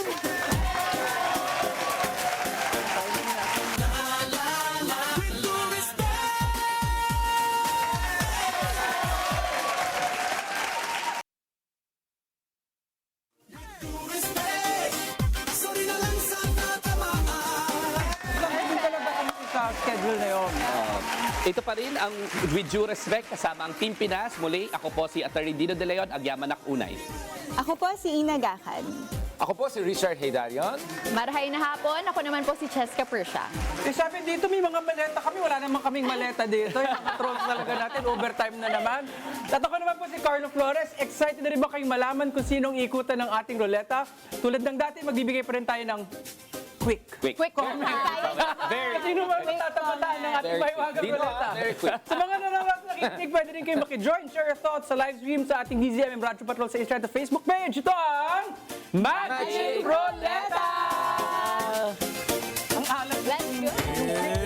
S6: Hindi talaga kami sa schedule na yun.
S3: Ito pa rin ang With Due Respect kasama ang Team Pinas. Muli, ako po si Atty. Dino De Leon, Agyamanak Unay.
S4: Ako po si Ina Gacan.
S2: Ako po si Richard Heydarion.
S5: Marahay na hapon, ako naman po si Cheska Persha.
S6: Eh, sabi dito, may mga maleta kami. Wala naman kaming maleta dito. Yung mga trolls talaga natin, overtime na naman. At ako naman po si Carlo Flores. Excited na rin ba kayong malaman kung sinong ikutan ng ating ruleta? Tulad ng dati, magbibigay pa rin tayo ng quick.
S5: Quick comment.
S6: Sino ba matatabataan ng ating
S2: Very
S6: pahiwagang
S2: quick. Dito,
S6: ruleta?
S2: very quick.
S6: Sa mga nanonood nakikinig, pwede rin kayo makijoin, share your thoughts sa live stream sa ating DZMM Radyo Patrol sa Instagram at Facebook page. Ito ang Magic Ruleta! Ang alam.
S5: Let's go.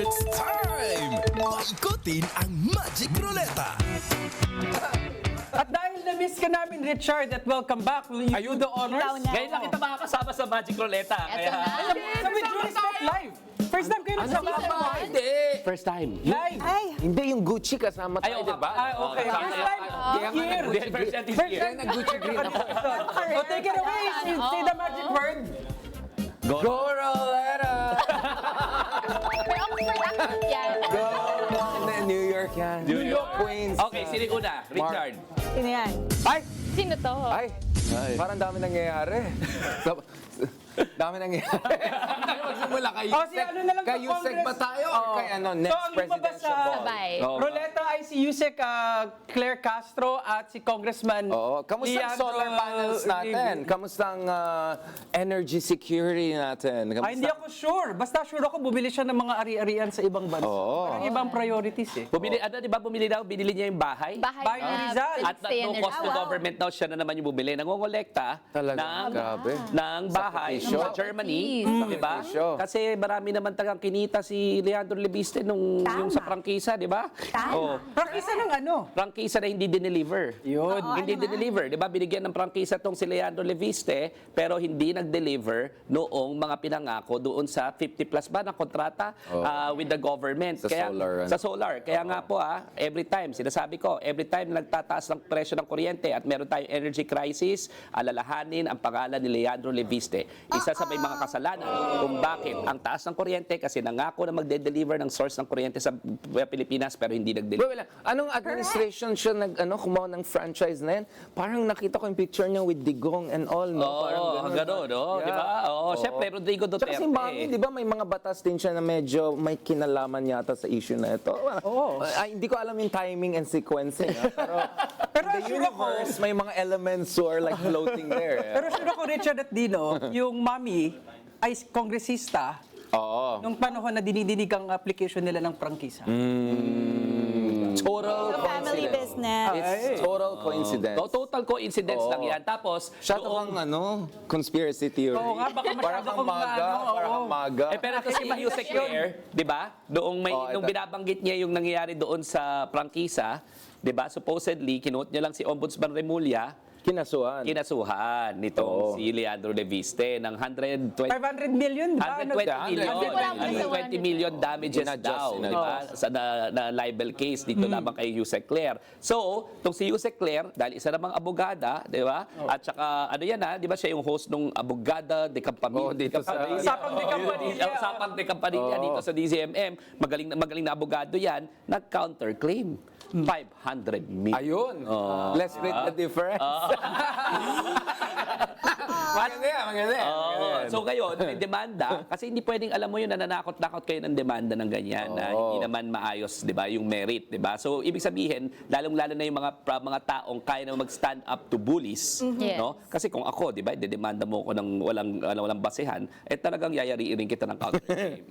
S8: It's time! Maikutin ang Magic Ruleta!
S6: At dahil na-miss ka namin, Richard, at welcome back, will you do the honors?
S4: Ikaw na.
S3: Ngayon lang kita makakasama sa Magic Ruleta.
S5: Eto na.
S6: Sa With Due Respect Live. First time kayo nagsama.
S2: Hindi.
S3: First time.
S6: Live.
S4: Ay,
S2: Hindi, yung Gucci kasama tayo, di ba?
S6: Ay, okay. First time this year.
S3: First time this
S6: First
S3: year.
S6: time nag-Gucci green ako. So take it away. Say the magic word.
S2: Go Roletta!
S5: Pero Oxford accent yan.
S2: Go! New York yan.
S3: New York.
S2: Queens.
S3: Okay, sino yung una? Richard.
S4: sino yan?
S2: Ay!
S5: Sino to?
S2: Ay! Parang dami nangyayari. Dami nangyayari. Magsimula kay
S6: Oh, si ano na lang
S2: Kay
S6: sa
S2: Yusek ba
S6: Congress?
S2: tayo? Or
S6: Oo.
S2: kay ano,
S6: So,
S2: next
S6: ang lumabas
S2: presidential
S6: sa-
S2: ball?
S5: Sabay.
S6: Roleta ay si Yusek Claire Castro at si Congressman
S2: Oo. Kamusta ang
S6: Leandro
S2: solar panels natin? Kamusta ang energy security natin? Kamusta?
S6: Ay, hindi ako sure. Basta sure ako, bumili siya ng mga ari-arian sa ibang bansa.
S2: Oo.
S6: Parang ibang priorities eh.
S3: Binili niya yung bahay.
S6: Bahay ni Rizal.
S3: At
S5: stay
S3: no
S5: energy.
S3: cost to government daw siya na naman yung bumili. Nangongolekta
S2: Talaga, grabe.
S3: ng bahay
S2: Sakripisyo.
S3: sa Germany. Di ba?
S2: Sakripisyo.
S3: Kasi marami naman talagang kinita si Leandro Leviste nung yung sa prangkisa, di ba? Oh,
S6: Prangkisa ng ano?
S3: prangkisa na hindi dineliver.
S6: Yun.
S3: Hindi dineliver. Di ba? Binigyan ng prangkisa tong si Leandro Leviste, pero hindi nag-deliver noong mga pinangako doon sa 50 plus ba na kontrata with the government.
S2: Sa solar, ano?
S3: Sa solar. Kaya nga po every time, sinasabi ko, every time nagtataas ng presyo ng kuryente at meron tayong energy crisis, alalahanin ang pangalan ni Leandro Leviste. Isa sa may mga kasalanan kung bakit ang taas ng kuryente kasi nangako na magde-deliver ng source ng kuryente sa Pilipinas pero hindi nag-deliver.
S2: Wait lang. Anong administration siya kumuha ng franchise na yan? Parang nakita ko yung picture niya with Digong and all, no? Parang
S3: Oo, gano'n, no?
S2: Yeah.
S3: Di ba? Oo, syempre, Rodrigo Duterte.
S2: Tsaka si Mami, di ba may mga batas din siya na medyo may kinalaman yata sa issue na ito?
S6: Oo.
S2: Ay, hindi ko alam yung timing and sequencing. Pero in the
S6: sure ako-
S2: universe, may mga elements who are like floating there.
S6: Pero sure ako, Richard at Dino, yung mami ay kongresista
S2: Oo.
S6: nung panahon na dinidinig ang application nila ng prangkisa.
S2: Total
S4: Family
S2: coincidence.
S4: business.
S2: It's total coincidence.
S3: Total coincidence
S2: Oo.
S3: lang yan. Tapos,
S2: Siya to ang conspiracy theory.
S6: Oo nga, baka masyado
S2: Parang
S6: kong
S2: maga,
S6: oo.
S2: parang maga.
S3: pero ito si Yusek Claire, di ba? Nung binabanggit niya yung nangyayari doon sa prangkisa, di ba? Supposedly, kinuot niya lang si Ombudsman Remulla,
S2: Kinasuhan.
S3: nitong
S2: Oo.
S3: si Leandro Leviste ng 120
S6: 500 million, di ba?
S3: 120 million,
S5: Hindi ko
S3: 120
S5: alam.
S3: million damages
S2: Inadjust,
S3: daw
S2: inadjust.
S3: diba? Sa na libel case dito lamang kay Yusek Claire. So, itong si Yusek Claire, dahil isa namang abogada, di ba? At saka, ano yan di ba siya yung host nung Abogada de Campanilla.
S2: Oo, dito sa-
S6: Usapang de Campanilla.
S3: Usapang de Campanilla dito sa DZMM. Magaling na abogado yan, nag-counterclaim. 500 million.
S2: Ayun. Let's split the difference. Maganda yan, maganda yan.
S3: So ngayon, may demanda, kasi hindi pwedeng, alam mo yun, nananakot-nakot kayo ng demanda ng ganyan, na hindi naman maayos, di ba, yung merit, di ba? So, ibig sabihin, lalong-lalo na yung mga taong kaya na mag-stand up to bullies,
S5: Yes.
S3: no? Kasi kung ako, di ba, dedemanda mo ko ng walang basehan, talagang yayariin kita ng counterclaim.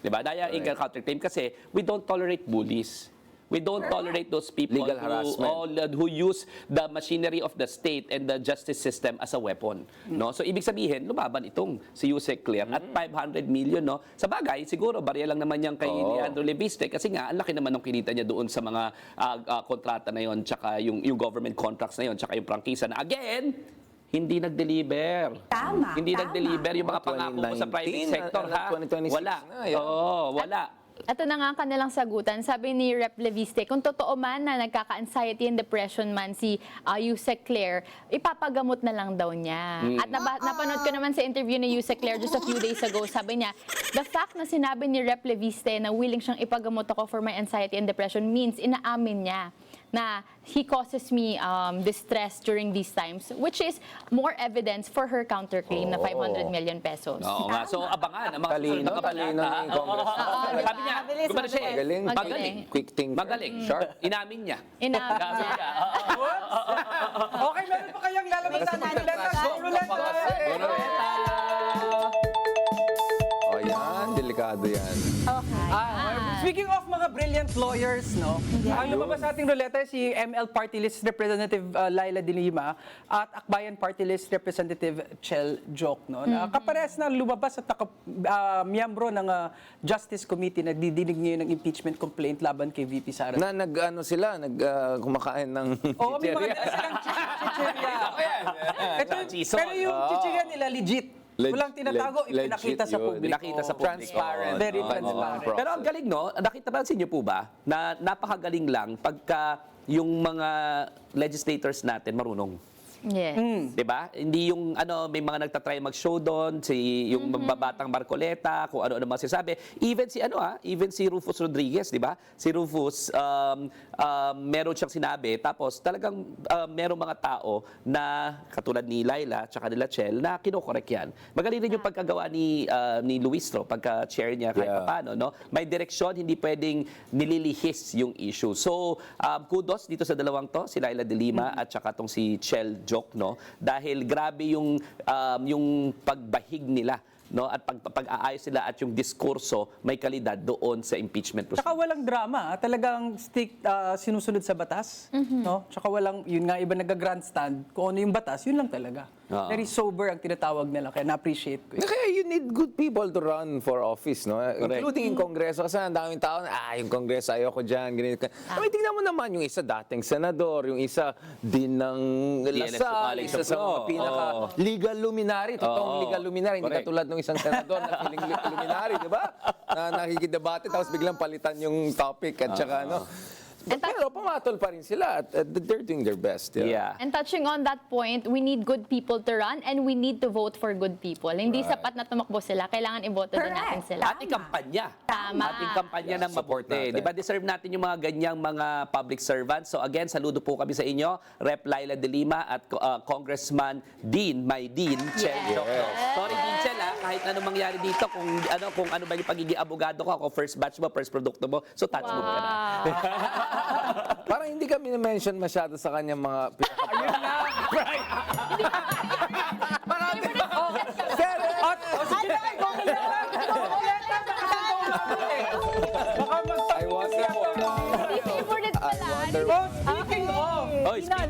S3: Di ba? Yayariin ka ng counterclaim kasi we don't tolerate bullies. We don't tolerate those people
S2: Legal harassment.
S3: who use the machinery of the state and the justice system as a weapon. No? So ibig sabihin, lumaban itong si Yusek Claire at 500 million. No? Sa bagay, siguro barya lang naman yan kay Leandro Leviste kasi nga, ang laki naman ng kinita niya doon sa mga kontrata na yon, tsaka yung government contracts na yon, tsaka yung prangkisa na again, hindi nag-deliver. Hindi nag-deliver yung mga pangako mo sa private
S2: 2019,
S3: sector, ha?
S2: 2026
S3: Wala.
S2: na, yan.
S3: Wala.
S5: Ito na nga ang kanilang sagutan. Sabi ni Rep. Leviste, kung totoo man na nagkaka-anxiety and depression man si Yusek Claire, ipapagamot na lang daw niya. At napanood ko naman sa interview ni Yusek Claire just a few days ago, sabi niya, the fact na sinabi ni Rep. Leviste na willing siyang ipagamot ako for my anxiety and depression means inaamin niya na he causes me distress during these times, which is more evidence for her counterclaim na 500 million pesos.
S3: Oo nga. So, abangan ang mga susunod
S2: Talino,
S3: na
S2: talino
S3: kabanata.
S2: ng Congress.
S3: Sabi niya,
S4: Mabilis,
S3: gumano siya eh.
S2: Magaling.
S3: Magaling.
S2: Quick thinker.
S3: Magaling. Sharp. Inamin niya.
S5: Inamin
S3: Sabi
S5: niya.
S3: niya.
S6: Okay, meron pa kayang lalabas sa ruleta? Ruleta!
S2: O yan, delikado yan.
S6: Speaking of mga brilliant lawyers, no? Ang lumabas sa ating ruleta si ML Party List Representative Laila De Lima at Akbayan Party List Representative Chel Joc, no? Na kaparehas na lumabas at miyembro ng Justice Committee na didinig ngayon ng impeachment complaint laban kay VP Sara.
S2: Na kumakain ng
S6: Oo, may mga
S2: chicheria.
S6: dala silang chicheria.
S3: Chichisol.
S6: Pero yung chicheria nila legit. Walang tinatago, ipinakita sa publiko.
S3: Pinakita sa publiko.
S2: Transparent.
S6: Very transparent.
S3: Pero ang galing, no? Nakita niyo po ba na napakagaling lang pagka yung mga legislators natin marunong.
S5: Yes.
S3: 'Di ba? Hindi yung may mga nagtatry mag-show doon, yung mababatang Marcoleta, kung ano-ano mga sinasabi. Even si Rufus Rodriguez, 'di ba? Si Rufus meron siyang sinabi, tapos talagang merong mga tao na katulad ni Laila tsaka nila Chel na kinokorek yan. Magaling din yung pagkagawa ni Luistro pagka-chair niya kahit paano, no? May direksyon, hindi pwedeng nililihis yung issue. So, kudos dito sa dalawang to, si Laila De Lima at tsaka tong si Chel Joc, no? Dahil grabe yung pagbahig nila, no? At pag-aayos nila at yung diskurso may kalidad doon sa impeachment procedure.
S6: Tsaka walang drama, talagang sinusunod sa batas, no? Tsaka walang, yun nga iba nag-grandstand, kung ano yung batas, yun lang talaga. Very sober ang tinatawag nila, kaya na-appreciate ko.
S2: Kaya you need good people to run for office, no? Including in Kongreso. Kasi ang daming tao na, yung Kongreso, ayoko dyan, ganito. Tingnan mo naman yung isa dating senador, yung isa din ng Lasal, isa sa mga pinaka-legal luminary, totoong legal luminary. Hindi katulad ng isang senador na feeling luminary, di ba? Na nakikidebate, tapos biglang palitan yung topic at saka ano. Pero pumatol pa rin sila at they're doing their best.
S3: Yeah.
S5: And touching on that point, we need good people to run and we need to vote for good people. Hindi sapat na tumakbo sila, kailangan iboto din natin sila.
S3: At ikampanya.
S5: Tama.
S3: At ikampanya ng
S2: Support
S3: mabuti.
S2: natin.
S3: Di ba deserve natin yung mga ganyang mga public servants? So again, saludo po kami sa inyo, Rep. Laila De Lima at Congressman Dean, my Dean, Chel Joc. Sorry Dean Chel, kahit anong mangyari dito, kung ano ba yung pagiging abogado ko, ako first batch mo, first produkto mo, so touch mo ka na.
S2: Parang hindi kami na-mention masyado sa kanyang mga
S6: Ayun na!
S3: Right.
S6: Baka
S2: I was
S5: Hindi favorite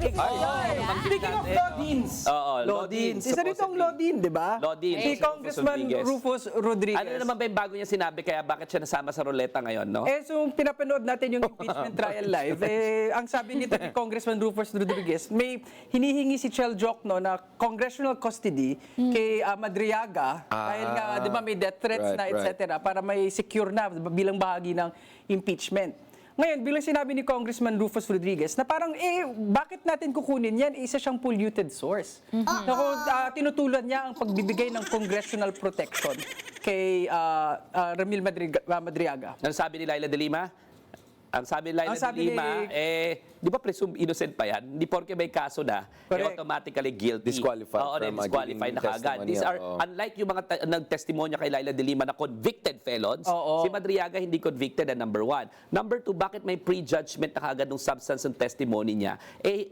S6: Speaking of Lodins.
S3: Oo,
S6: Lodins. Isa
S3: supposedly.
S6: rin tong Lodin, di ba?
S3: Lodin,
S6: Si
S3: si
S6: Congressman Rufus Rodriguez.
S3: Ano naman ba yung bago niya sinabi kaya bakit siya nasama sa ruleta ngayon, no?
S6: So pinapanood natin yung impeachment trial live. Ang sabi nito ni Congressman Rufus Rodriguez, may hinihingi si Chel Jokno na congressional custody kay Madriaga dahil nga, di ba, may death threats na, etc. para may secure na bilang bahagi ng impeachment. Ngayon, bilang sinabi ni Congressman Rufus Rodriguez na parang, bakit natin kukunin yan? Isa siyang polluted source. Na kung tinutulan niya ang pagbibigay ng congressional protection kay Ramil Madriaga.
S3: Ano sabi ni Laila de Lima? Ang sabi ni Laila
S6: Ang sabi
S3: de Lima, di ba presume innocent pa yan? Hindi porke may kaso na,
S6: Correct.
S3: automatically guilty.
S2: Disqualified
S3: Oo,
S2: from
S3: disqualified
S2: giving
S3: na kagad.
S2: testimony,
S3: These are,
S2: oo.
S3: unlike yung mga nagtestimonya kay Laila de Lima na convicted felons,
S6: Oo.
S3: si Madriaga hindi convicted na number one. Number two, bakit may prejudgment na kagad ng substance ng testimony niya?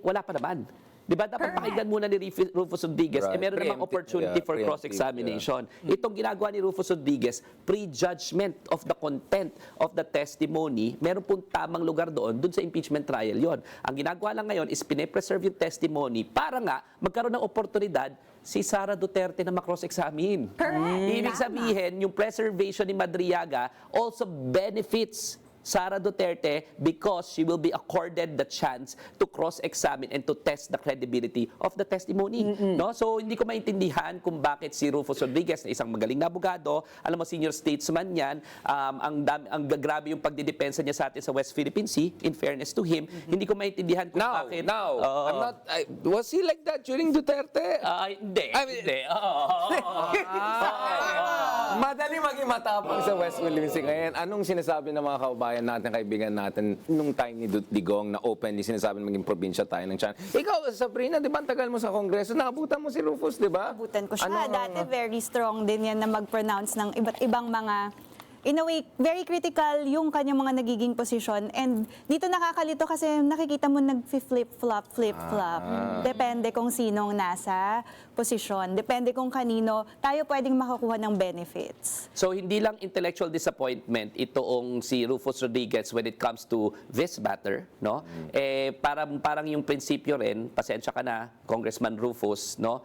S3: Wala pa naman. Di ba? Dapat pakinggan muna ni Rufus Rodriguez.
S2: Right.
S3: Meron namang
S2: Preemptive,
S3: opportunity for
S2: preemptive,
S3: cross-examination. Itong ginagawa ni Rufus Rodriguez, prejudgment of the content of the testimony, meron pong tamang lugar doon sa impeachment trial yon. Ang ginagawa lang ngayon is pine-preserve yung testimony para nga magkaroon ng oportunidad si Sara Duterte na makross-examine. Ibig sabihin, yung preservation ni Madriaga also benefits Sara Duterte because she will be accorded the chance to cross-examine and to test the credibility of the testimony. No? So hindi ko maintindihan kung bakit si Rufus Rodriguez na isang magaling na abogado, alam mo senior statesman yan, ang grabe yung pagdidepensa niya sa atin sa West Philippine Sea, in fairness to him, hindi ko maintindihan kung bakit.
S2: I'm not, was he like that during Duterte?
S3: Hindi.
S2: I mean-
S3: Hindi.
S2: Madali maging matapang sa West Philippine Sea. Ngayon, anong sinasabi ng mga kababayan natin, kaibigan natin, nung time ni Digong na openly sinasabi na maging probinsya tayo ng China? Ikaw, Sabrina, di ba ang tagal mo sa Kongreso? Nakabutan mo si Rufus, di ba?
S4: Abutan ko siya.
S2: Ano-
S4: Dati very strong din yan na mag-pronounce ng iba't ibang mga, in a way, very critical yung kanyang mga nagiging posisyon. And dito nakakalito kasi nakikita mo nag-flip-flop. Depende kung sinong nasa posisyon. Depende kung kanino tayo pwedeng makakuha ng benefits.
S3: So hindi lang intellectual disappointment itoong si Rufus Rodriguez when it comes to this matter, no? Parang yung prinsipyo rin, pasensya ka na, Congressman Rufus, no?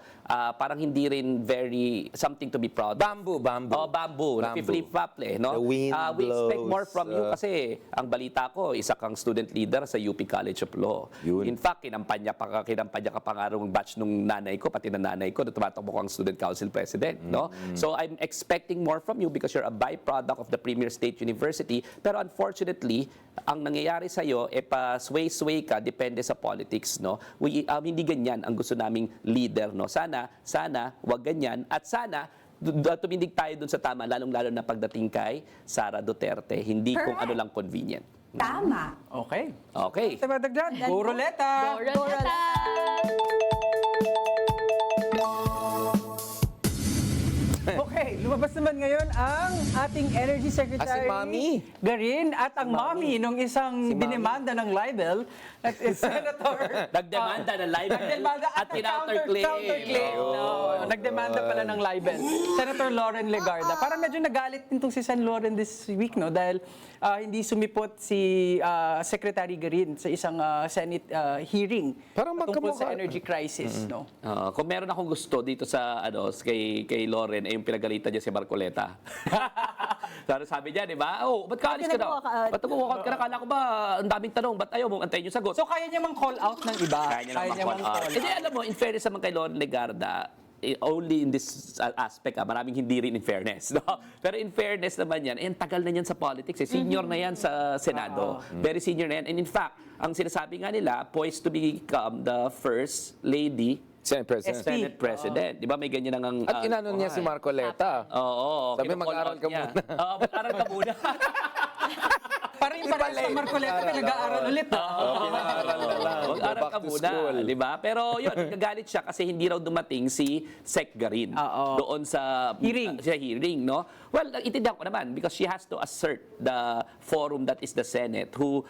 S3: Parang hindi rin very something to be proud of.
S2: Bamboo.
S3: Oh, bamboo. Flip-flop eh, no?
S2: The wind
S3: We expect
S2: blows,
S3: more from you kasi ang balita ko, isa kang student leader sa UP College of Law.
S2: Yun.
S3: In fact, kinampanya ka pa nga ng batch nung nanay ko, pati na nanay ko, na tumatakbo ko ang student council president, no? So I'm expecting more from you because you're a byproduct of the premier state university. Pero unfortunately, ang nangyayari sa iyo pa-sway-sway ka depende sa politics, no? Hindi ganyan ang gusto naming leader, no? Sana wag ganyan at sana tumindig tayo dun sa tama, lalong-lalo na pagdating kay Sara Duterte, hindi kung ano lang convenient.
S9: Tama.
S6: Okay.
S3: Okay.
S6: Sa madagdag, go Roleta!
S5: Roleta!
S6: Okay, lumabas naman ngayon ang ating Energy Secretary
S2: si Mami.
S6: Garin at ang Mami nung isang
S2: Mami.
S6: dinemanda ng libel at is Senator
S3: Nagdemanda ng libel
S6: Nagdemanda
S3: at counterclaim.
S6: counterclaim. No, nagdemanda pala ng libel. Senator Lauren Legarda. Parang medyo nagalit nitong si Sen. Lauren this week, no? Dahil hindi sumipot si Secretary Garin sa isang Senate hearing
S2: Parang
S6: tungkol sa
S2: magkamukha.
S6: energy crisis, no?
S3: Kung meron akong gusto dito sa kay Lauren, yung pinagalitan niya si Marcoleta. Sabi niya, di ba? Oh, ba't ka alis ka daw?
S4: Ba't nag-walk out?
S3: Ba't nag-walk out ka na? Kala ko ba, ang daming tanong, ba't ayaw mo antayin yung sagot?
S6: So kaya niya mang call out ng iba.
S3: Kaya niya naman call out. Hindi, alam mo, in fairness naman kay Lauren Legarda, only in this aspect, maraming hindi rin in fairness. No? Pero in fairness naman yan, ang tagal na yan sa politics. Senior na yan sa Senado. Very senior na yan. And in fact, ang sinasabi nga nila, poised to become the first lady
S2: Senate President.
S6: SP.
S3: Senate President. Di ba may ganyan ang...
S2: At inanon niya si Marcoleta.
S3: Oo.
S2: Sabi,
S3: kinocall
S2: mag-aral
S3: out
S2: ka
S3: niya.
S2: muna.
S3: Oo, mag-aral ka muna.
S6: Parang yung parang sa Marcoleta, pinag-aaral ulit.
S2: Pinaaral na lang. Go
S3: Mag-aral
S2: back
S3: ka
S2: to
S3: muna,
S2: school.
S3: di ba? Pero yun, nagagalit siya kasi hindi raw dumating si Sec Garin doon sa hearing, no? Well, itindihan ko naman because she has to assert the forum that is the Senate to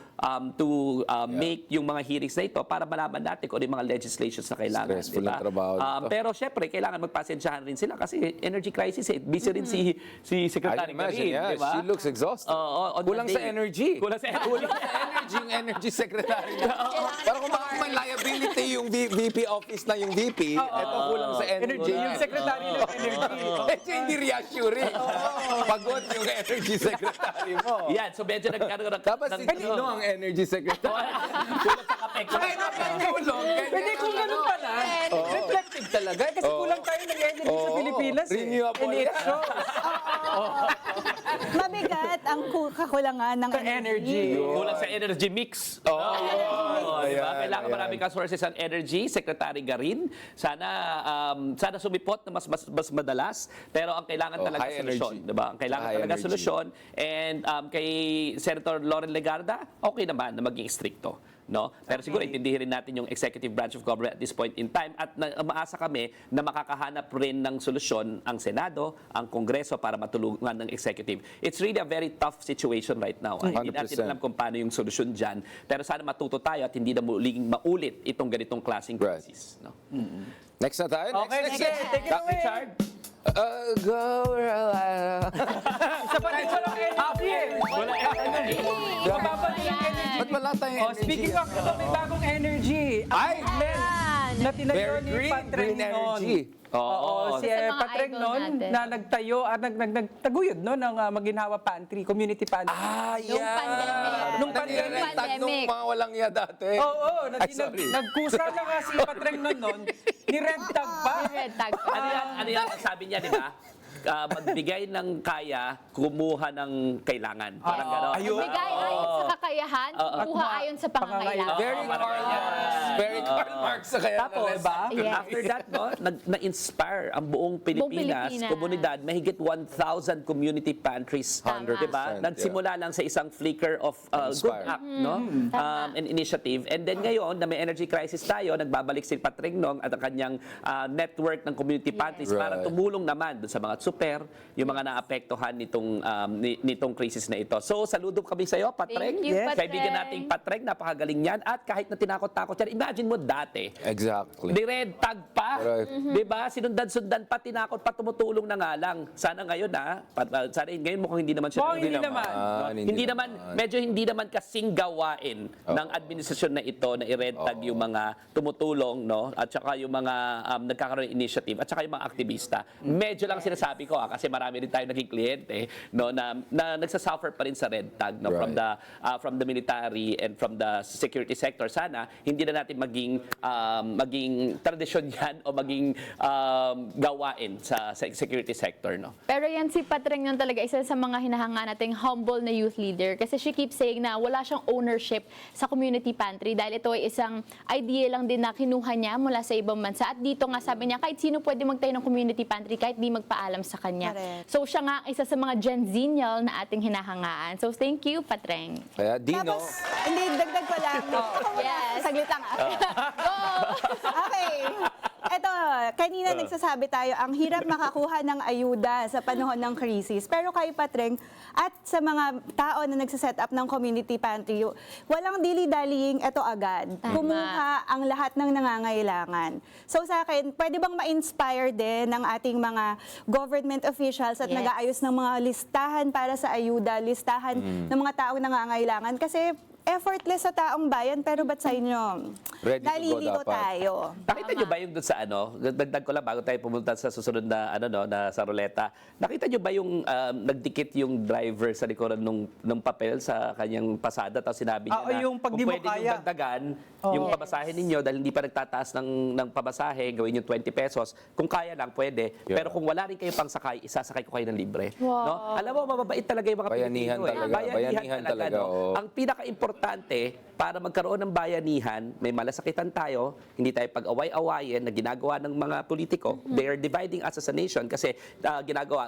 S3: make yung mga hearings na ito para malaman natin kung ano yung mga legislations na kailangan, di
S2: Stressful
S3: ba?
S2: ang trabaho nito.
S3: Pero syempre, kailangan magpasensyahan rin sila kasi energy crisis, busy rin si
S2: I
S3: Secretary
S2: can imagine,
S3: Garin,
S2: yeah.
S3: di ba?
S2: She looks exhausted.
S3: On the
S2: Kulang sa
S3: day.
S2: energy.
S3: energy. Kulang sa energy.
S2: Kulang sa energy, yung energy secretary na. Parang kung baka may liability yung VP office na yung VP, eto kulang sa energy.
S6: Yung secretary ng energy.
S2: Medyo hindi reassuring. Pagod yung energy secretary mo.
S3: Yan, so medyo nagkaroon ng...
S2: Dapat si Gino ang energy secretary.
S3: Kulang sa kape.
S2: Kaya napagulong.
S6: Hindi kung ganun pala, reflective talaga. Kasi kulang tayo ng energy sa Pilipinas.
S2: Renewable
S6: And it
S2: yan.
S6: shows.
S4: Mabigat ang kakulangan ng
S6: Energy.
S3: Kulang sa energy mix. Diba? Kailangan maraming ka-sources ang energy. Secretary Garin, sana sumipot na mas madalas. Pero ang kailangan talaga
S2: high
S3: solusyon.
S2: energy.
S3: Diba? Ang kailangan
S2: High
S3: talaga
S2: energy.
S3: solusyon. And kay Senator Loren Legarda, okay naman na maging stricto. No? Pero siguro intindihin rin natin yung executive branch of government at this point in time at maasa kami na makakahanap rin ng solusyon ang Senado, ang Kongreso para matulungan ng executive. It's really a very tough situation right now. Hindi natin
S2: 100%.
S3: alam kung paano yung solusyon dyan. Pero sana matuto tayo at hindi na muling maulit itong ganitong klaseng
S2: Right.
S3: crisis. No?
S2: Next na tayo.
S6: Okay,
S2: Next.
S6: sige. Take it away.
S3: Richard?
S2: Go,
S6: Isa pa rin walang energy eh. Mababa din yung energy.
S2: Ba't wala tayong
S6: Oh,
S2: energy?
S6: speaking of ito, may bagong energy.
S2: Ay!
S6: Glenn, na tinayo
S2: Very
S6: ni
S2: green,
S6: Patreng
S2: green
S6: noon.
S2: energy.
S6: Oo, si
S5: Isa sa mga
S6: Patreng
S5: idol
S6: noon
S5: natin.
S6: na nagtayo at nagtaguyod no, ng Maginhawa Pantry, community pantry.
S5: Nung pandemic.
S6: Nung pandemic.
S2: Nung mga walang iya dati.
S6: Oo,
S2: Ay, sorry.
S6: nagkusa na nga si Patreng noon, ni-red tag pa.
S5: Red tag.
S3: Ano yan ang sabi niya, di ba? Magbigay ng kaya, kumuha ng kailangan. Parang gano'n.
S6: Ayun.
S5: Bigay ayon sa kakayahan, kuha ayon sa pangangailangan.
S2: Very
S3: parang
S2: Karl
S3: ganyan.
S2: Marx. Very Karl Marx. Kaya
S3: Tapos,
S5: Yes.
S3: after that, no, na-inspire ang buong Pilipinas,
S5: Pilipinas.
S3: komunidad, mahigit 1,000 community pantries.
S2: 100%,
S3: Diba? Nagsimula lang sa isang flicker of good
S2: Inspire.
S3: act, no? An initiative. And then ngayon, na may energy crisis tayo, nagbabalik si Patreng Nong at ang kanyang network ng community pantries para
S2: Right.
S3: tumulong naman dun sa mga super, yung mga naapektuhan nitong crisis na ito. So, saludo kami sa iyo, Patreng.
S5: Thank you,
S3: Yes.
S5: Patreng.
S3: Kaibigan nating Patreng, napakagaling yan. At kahit na tinakot-takot yan, imagine mo dati,
S2: Exactly.
S3: di red tag pa.
S2: Correct.
S3: Di ba? Sinundan-sundan pa, tinakot pa, tumutulong na nga lang. Sana ngayon sana ngayon mukhang hindi naman siya.
S6: Mukhang hindi naman.
S3: Hindi naman, medyo hindi naman kasing gawain ng administrasyon na ito na i-red tag yung mga tumutulong, no? At saka yung mga nagkakaroon ng initiative, at saka yung mga aktivista. Medyo lang sinasabi ko kasi marami rin tayo naging kliyente, no, na nagsasuffer pa rin sa red tag, no,
S2: Right.
S3: from the military and from the security sector. Sana hindi na natin maging tradisyon yan o maging gawain sa security sector, no.
S5: Pero yan si Patreng nun talaga, isa sa mga hinahanga nating humble na youth leader. Kasi she keeps saying na wala siyang ownership sa community pantry dahil ito ay isang idea lang din na kinuha niya mula sa ibang bansa. At dito nga sabi niya, kahit sino pwede magtayo ng community pantry kahit di magpaalam sa kanya.
S4: Correct.
S5: So siya nga isa sa mga Gen Zenial na ating hinahangaan. So thank you, Patreng.
S2: Kaya Dino,
S4: Tapos, hindi, dagdag ko lang.
S5: Yes.
S4: Saglit lang.
S5: Go!
S4: Okay. Ito, kanina nagsasabi tayo, ang hirap makakuha ng ayuda sa panahon ng krisis. Pero kay Patreng at sa mga tao na nagsaset up ng community pantry, walang dili-daling ito agad.
S5: Tama.
S4: Kumuha ang lahat ng nangangailangan. So sa akin, pwede bang ma-inspire din ng ating mga government officials at
S5: Yes.
S4: nag-aayos ng mga listahan para sa ayuda, listahan ng mga taong nangangailangan? Kasi effortless sa taong bayan, pero ba't sa inyo?
S2: Ready to go
S4: Nalilito
S2: dapat.
S4: tayo.
S3: Nakita niyo ba yung doon sa dagdag ko lang bago tayo pumunta sa susunod na na sa ruleta. Nakita niyo ba yung nagdikit yung driver sa likuran nung papel sa kanyang pasada tapos sinabi niya na
S6: yung pag di
S3: kung
S6: mo
S3: pwede yung
S6: kaya.
S3: dagdagan yung pabasahe ninyo dahil hindi pa nagtataas ng pabasahe, gawin yung 20 pesos. Kung kaya lang, pwede.
S2: Yeah.
S3: Pero kung wala rin kayo pang sakay, isasakay ko kayo ng libre.
S5: Wow.
S3: No? Alam mo, mababait talaga yung mga
S2: Bayanihan
S3: Pilipino.
S2: talaga. Bayanihan talaga,
S3: no?
S2: oo.
S3: Ang pinaka-importante, para magkaroon ng bayanihan, may malasakitan tayo, hindi tayo pag-away-awayin na ginagawa ng mga politiko. They are dividing us as a nation kasi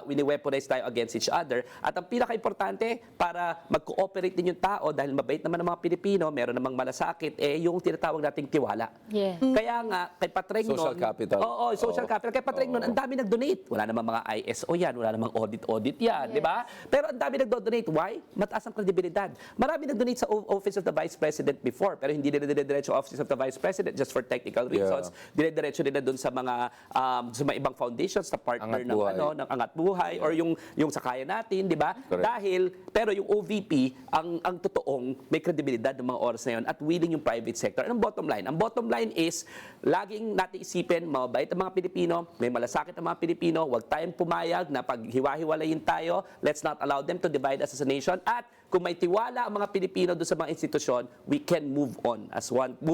S3: wini-weaponize tayo against each other. At ang pinaka-importante, para mag-cooperate din yung tao, dahil mabait naman ng mga Pilipino, meron namang malasakit, yung tinatawag nating tiwala.
S5: Yes.
S3: Kaya nga, kay Patreng
S2: Social
S3: nun-
S2: capital.
S3: Oo, social capital. Kay Patreng nun, ang dami nag-donate. Wala namang mga ISO yan, wala namang audit yan, di ba? Pero ang dami nag-donate. Why? Mataas ang kredibilidad. Marami nag-donate sa Office of the Vice President President before, pero hindi nila dire-diretso Office of the Vice President just for technical reasons. Dire-diretso nila doon sa mga ibang foundations, sa partner
S2: Angat
S3: ng
S2: Buhay.
S3: ng Angat Buhay or yung Sakaya Natin, di ba? Dahil, pero yung OVP, ang totoong may kredibilidad ng mga oras na yun at willing yung private sector. Anong bottom line? Ang bottom line is, laging natin isipin, mabait ang mga Pilipino, may malasakit ang mga Pilipino, huwag tayong pumayag na paghiwa-hiwalayin tayo, let's not allow them to divide us as a nation, at kung may tiwala ang mga Pilipino doon sa mga institusyon, we can move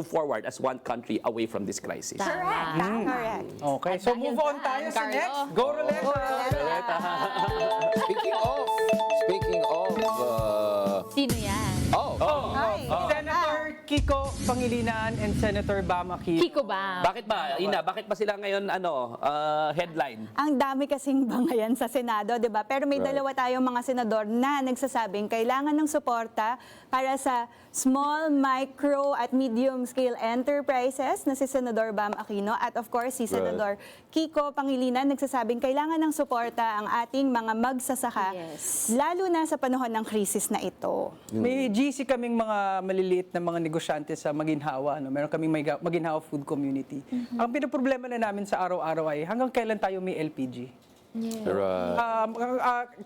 S3: forward as one country away from this crisis.
S4: Correct.
S6: Okay, so move on tayo sa
S5: Carlo.
S6: next. Go Roleta!
S2: Speaking of,
S5: Sino yan?
S4: Hi.
S6: Senator Kiko Pangilinan and Senator Bam Aquino.
S5: Kiko ba?
S3: Bakit ba, Ina, bakit ba sila ngayon headline?
S4: Ang dami kasing bangayan sa Senado, 'di ba? Pero may dalawa tayong mga senador na nagsasabing kailangan ng suporta para sa small, micro at medium scale enterprises na si Senador Bam Aquino at of course si Senador Kiko Pangilinan nagsasabing kailangan ng suporta ang ating mga magsasaka
S5: Yes.
S4: lalo na sa panahon ng krisis na ito.
S6: May GC kaming mga maliliit na mga negosyante sa Maginhawa. No? Meron kaming Maginhawa Food Community. Ang pinoproblema na namin sa araw-araw ay hanggang kailan tayo may LPG?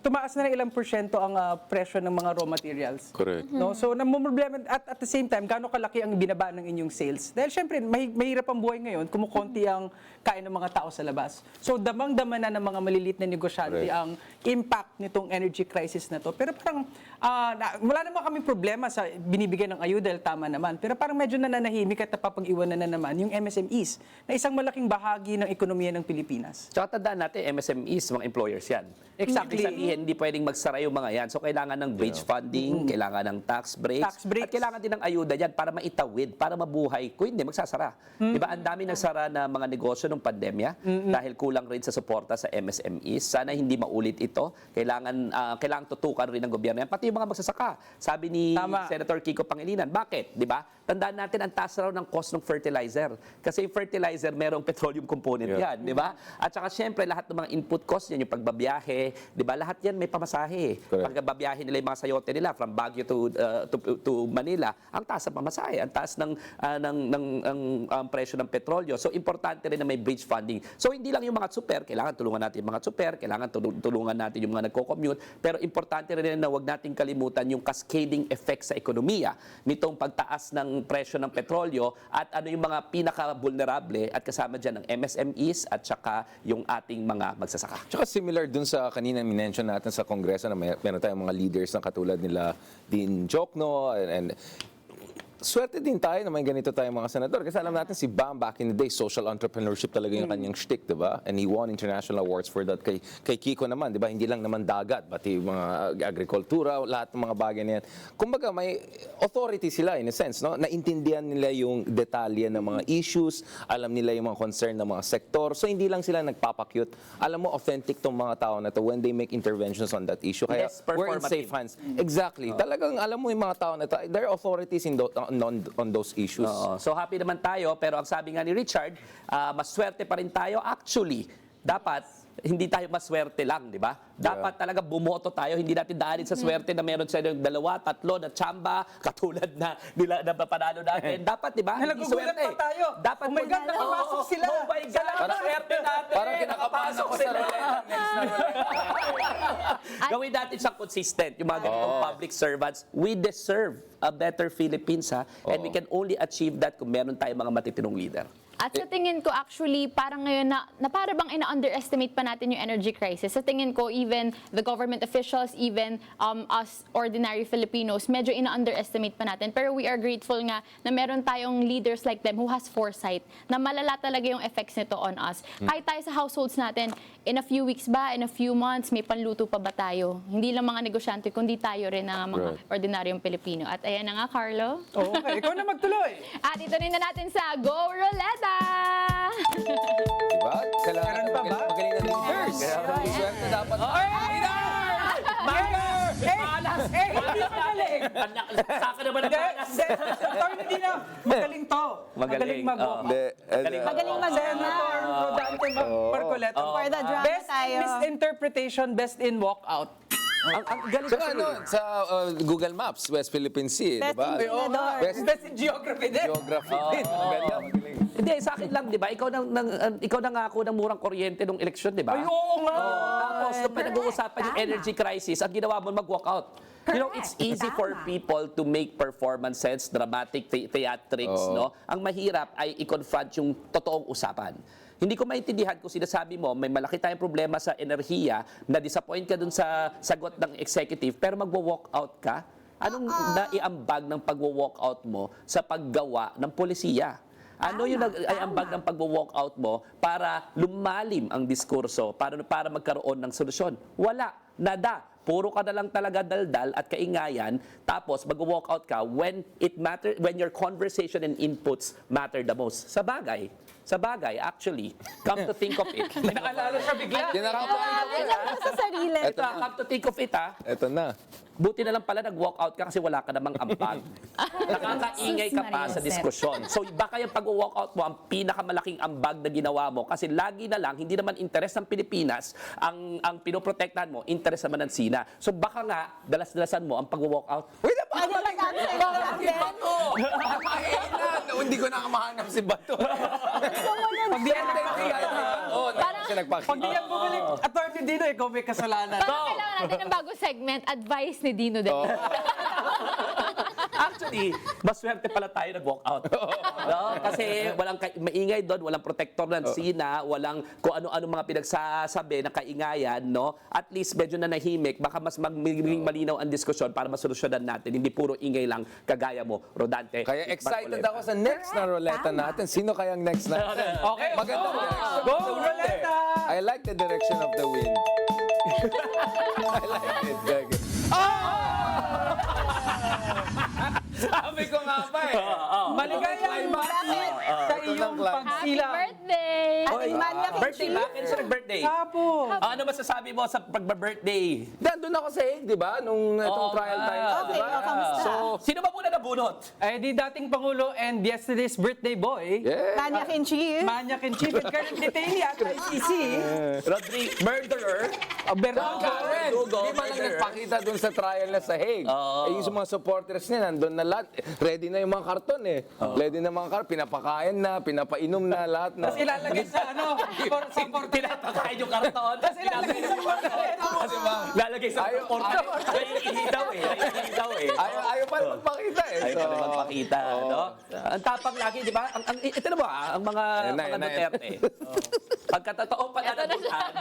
S6: Tumaas na ng ilang porsyento ang presyo ng mga raw materials.
S2: correct.
S6: No? So, namumroblema at the same time, gaano kalaki ang binaba ng inyong sales? Dahil syempre, mahirap ang buhay ngayon, kumukonti ang kain ng mga tao sa labas. So, damang-dama na ng mga maliliit na negosyante ang impact nitong energy crisis na to. Pero parang, wala naman kami problema sa binibigay ng ayuda, dahil tama naman. Pero parang medyo nananahimik at napapag-iwanan na naman yung MSMEs na isang malaking bahagi ng ekonomiya ng Pilipinas.
S3: Tsaka tandaan natin, MSMEs, mga employers yan.
S6: Exactly.
S3: Ibig sabihin, hindi pwedeng magsara yung mga yan. So, kailangan ng wage funding, kailangan ng tax breaks,
S6: Tax breaks.
S3: at kailangan din ng ayuda yan para maitawid, para mabuhay. Kung hindi, magsasara. Di ba? Ang dami nagsara na mga negosyo ng pandemya dahil kulang rin sa suporta sa MSMEs. Sana hindi maulit ito. Kailangan tutukan rin ng gobyerno yan. Pati yung mga magsasaka. Sabi ni
S6: Tama.
S3: Senator Kiko Pangilinan, bakit? Di ba? Tandaan natin ang taas raw ng cost ng fertilizer. Kasi yung fertilizer, merong petroleum component yan. Di ba? At saka syempre, lahat ng mga input cost yan, yung pagbabiyahe, di ba? Lahat yan may pamasahe. Pagbabiyahe nila yung mga sayote nila from Baguio to Manila, ang taas ng pamasahe, ang taas ng presyo ng petrolyo. So, importante rin na may bridge funding. So, hindi lang yung mga super, kailangan tulungan natin yung mga super, kailangan tulungan natin yung mga nagko-commute, pero importante rin na huwag natin kalimutan yung cascading effect sa ekonomiya nitong pagtaas ng presyo ng petrolyo at ano yung mga pinaka-vulnerable at kasama dyan ng MSMEs at saka yung ating mga magsasaka.
S2: Tsaka similar dun sa kanina minention natin sa Kongreso na meron tayong mga leaders na katulad nila Dean Jokno and swerte din tayo na may ganito tayong mga senador. Kasi alam natin si Bam back in the day, social entrepreneurship talaga yung kanyang shtick, di ba? And he won international awards for that. Kay Kiko naman, di ba? Hindi lang naman dagat, pati mga agrikultura, lahat ng mga bagay na yan. Kumbaga, may authority sila in a sense, no? Naintindihan nila yung detalye ng mga issues, alam nila yung mga concern ng mga sektor. So, hindi lang sila nagpapakyut. Alam mo, authentic tong mga tao na to when they make interventions on that issue. Kaya,
S3: Less
S2: we're in
S3: performative.
S2: safe hands. Exactly. Talagang alam mo yung mga tao na to, they're authorities on those issues.
S3: Oo. So happy naman tayo, pero ang sabi nga ni Richard, maswerte pa rin tayo. Actually, dapat hindi tayo maswerte lang, di ba? Dapat talaga bumoto tayo, hindi natin daanin sa swerte na meron sa dalawa, tatlo na tsamba, katulad na nila na panalo natin. Dapat, di ba? Hindi
S6: Nalagugulat
S3: swerte.
S6: pa tayo.
S3: Dapat
S6: Oh my God, nakapasok sila.
S3: Oh my God,
S6: Salamat.
S3: swerte natin.
S2: Parang kinakapasok ko sa
S3: Gawin natin siyang consistent, yung mga ganitong public servants. We deserve a better Philippines, ha? And we can only achieve that kung meron tayong mga matitinong leader.
S5: At sa tingin ko, actually, parang ngayon na para bang ina-underestimate pa natin yung energy crisis. Sa tingin ko, even the government officials, even us ordinary Filipinos, medyo ina-underestimate pa natin. Pero we are grateful nga na meron tayong leaders like them who has foresight na malala talaga yung effects nito on us. Kahit tayo sa households natin, in a few weeks ba, in a few months, may panluto pa ba tayo? Hindi lang mga negosyante, kundi tayo rin na mga ordinaryong Pilipino. At ayan na nga, Carlo.
S6: Okay, ikaw na magtuloy.
S5: At ito rin na natin sa Go Roleta!
S2: Diba? Kailangan
S6: Meron pa ba?
S2: magaling na leaders. Kaya swerte dapat.
S6: Hindi magaling.
S3: Saka naman ang balas.
S6: Attorney Dina, magaling to.
S3: Magaling,
S6: mag-walk.
S3: Magaling
S4: Magaling mag-drama.
S6: Senator Rodante Marcoleta.
S4: For the drama
S6: Best
S4: tayo.
S6: misinterpretation, best in walkout.
S3: Ang galing
S2: Saka
S3: kasi.
S2: ano, sa Google Maps, West Philippine Sea, di
S4: Best
S2: ba?
S4: indicador.
S2: Best
S6: Best in geography din.
S2: geography din. Ganda, magaling.
S3: Hindi, sa akin lang, di ba? Ikaw nangako ng murang kuryente nung eleksyon, di ba?
S6: Ay, oo nga.
S3: Tapos, nung pinag-uusapan yung energy crisis, ang ginawa mo, mag-walk out. You know, it's easy for people to make performances, dramatic theatrics, no? Ang mahirap ay i-confront yung totoong usapan. Hindi ko maintindihan kung sinasabi mo, may malaki tayong problema sa enerhiya, na-disappoint ka dun sa sagot ng executive, pero magwo-walk out ka? Anong naiambag ng pagwo-walk out mo sa paggawa ng polisiya? Ano yung nag-aiambag ng pagwo-walk out mo para lumalim ang diskurso, para magkaroon ng solusyon? Wala. Nada. Puro ka na lang talaga daldal at kaingayan, tapos mag-walk out ka when your conversation and inputs matter the most. Sa bagay, actually, come to think of it.
S6: Naalala siya bigla.
S4: Alam mo sa sarili.
S3: Ito, come to think of it,
S2: Eto na.
S3: buti na lang pala nag-walk out ka kasi wala ka namang ambag. Nakakaingay ka pa sa diskusyon. So baka yung pag-walk out mo, ang pinakamalaking ambag na ginawa mo kasi lagi na lang, hindi naman interes ng Pilipinas ang pinoprotektahan mo, interes naman ng Sina. So baka nga, dalas-dalasan mo ang pag-walk out.
S2: Uy, napaka-
S4: Ano ba natin?
S2: Hindi ko na mahanap si Bato.
S6: Pag di yan
S2: Kasi nagpakita.
S6: Pag di yan bumalik, Attorney Dino, ikaw may kasalanan.
S5: Parang kailangan natin ng bagong segment, advice ni Dino din.
S3: Actually, maswerte pala tayo nag-walk out. No? Kasi walang maingay doon, walang protector ng Sina, walang kung ano-ano mga pinagsasabi na kaingayan, no? At least medyo na nahimik, baka mas magiging malinaw ang diskusyon para masolusyonan natin. Hindi puro ingay lang kagaya mo, Rodante.
S2: Kaya excited ako sa next na ruleta natin. Sino kayang next natin?
S6: Okay.
S2: Magandang direction.
S6: Go, Roleta!
S2: I like the direction of the wind. I like it. Gagi. Sabi ko nga ba eh.
S6: Maligayang bakit sa iyong
S5: Happy
S6: pagsilang.
S5: birthday!
S4: Ating Manya
S3: Birthday ba? Kailan siya nag-birthday?
S6: Apo.
S3: Ano masasabi mo sa pag-birthday?
S2: Nandun ako sa Hague, di ba? Nung itong
S3: Oo
S2: trial
S3: nga.
S2: time.
S4: Okay, kamusta?
S3: Sino ba muna nabunot?
S6: Eh di dating Pangulo and yesterday's birthday boy,
S2: Yeah.
S4: Manyak in chief.
S6: Manyak in chief and current detainee at ICC,
S3: Rodrigo, murderer.
S6: Bernardo.
S2: Karen, di ba lang nagpakita dun sa trial na sa Hague? Eh, yung mga supporters niya, nandun na lahat. Ready na yung mga karton eh. Ready na mga karton. Pinapakain na, pinapainom na, lahat na.
S6: Tapos ilalagay sa sa portal.
S3: Pinapakain yung karton.
S6: Tapos ilalagay sa portal.
S3: Lalagay sa
S2: Ayaw-
S3: porta.
S2: ayaw-
S3: Naiihi daw eh. Naiihi daw eh.
S2: Ayaw pa rin magpakita eh.
S3: Ayaw pa rin magpakita, no? Ang tapang lagi, di ba? Ito na ba, ang mga
S2: Yan na,
S3: mga
S2: yan na, yan.
S3: Duterte. Pagkatotoo pananagutan,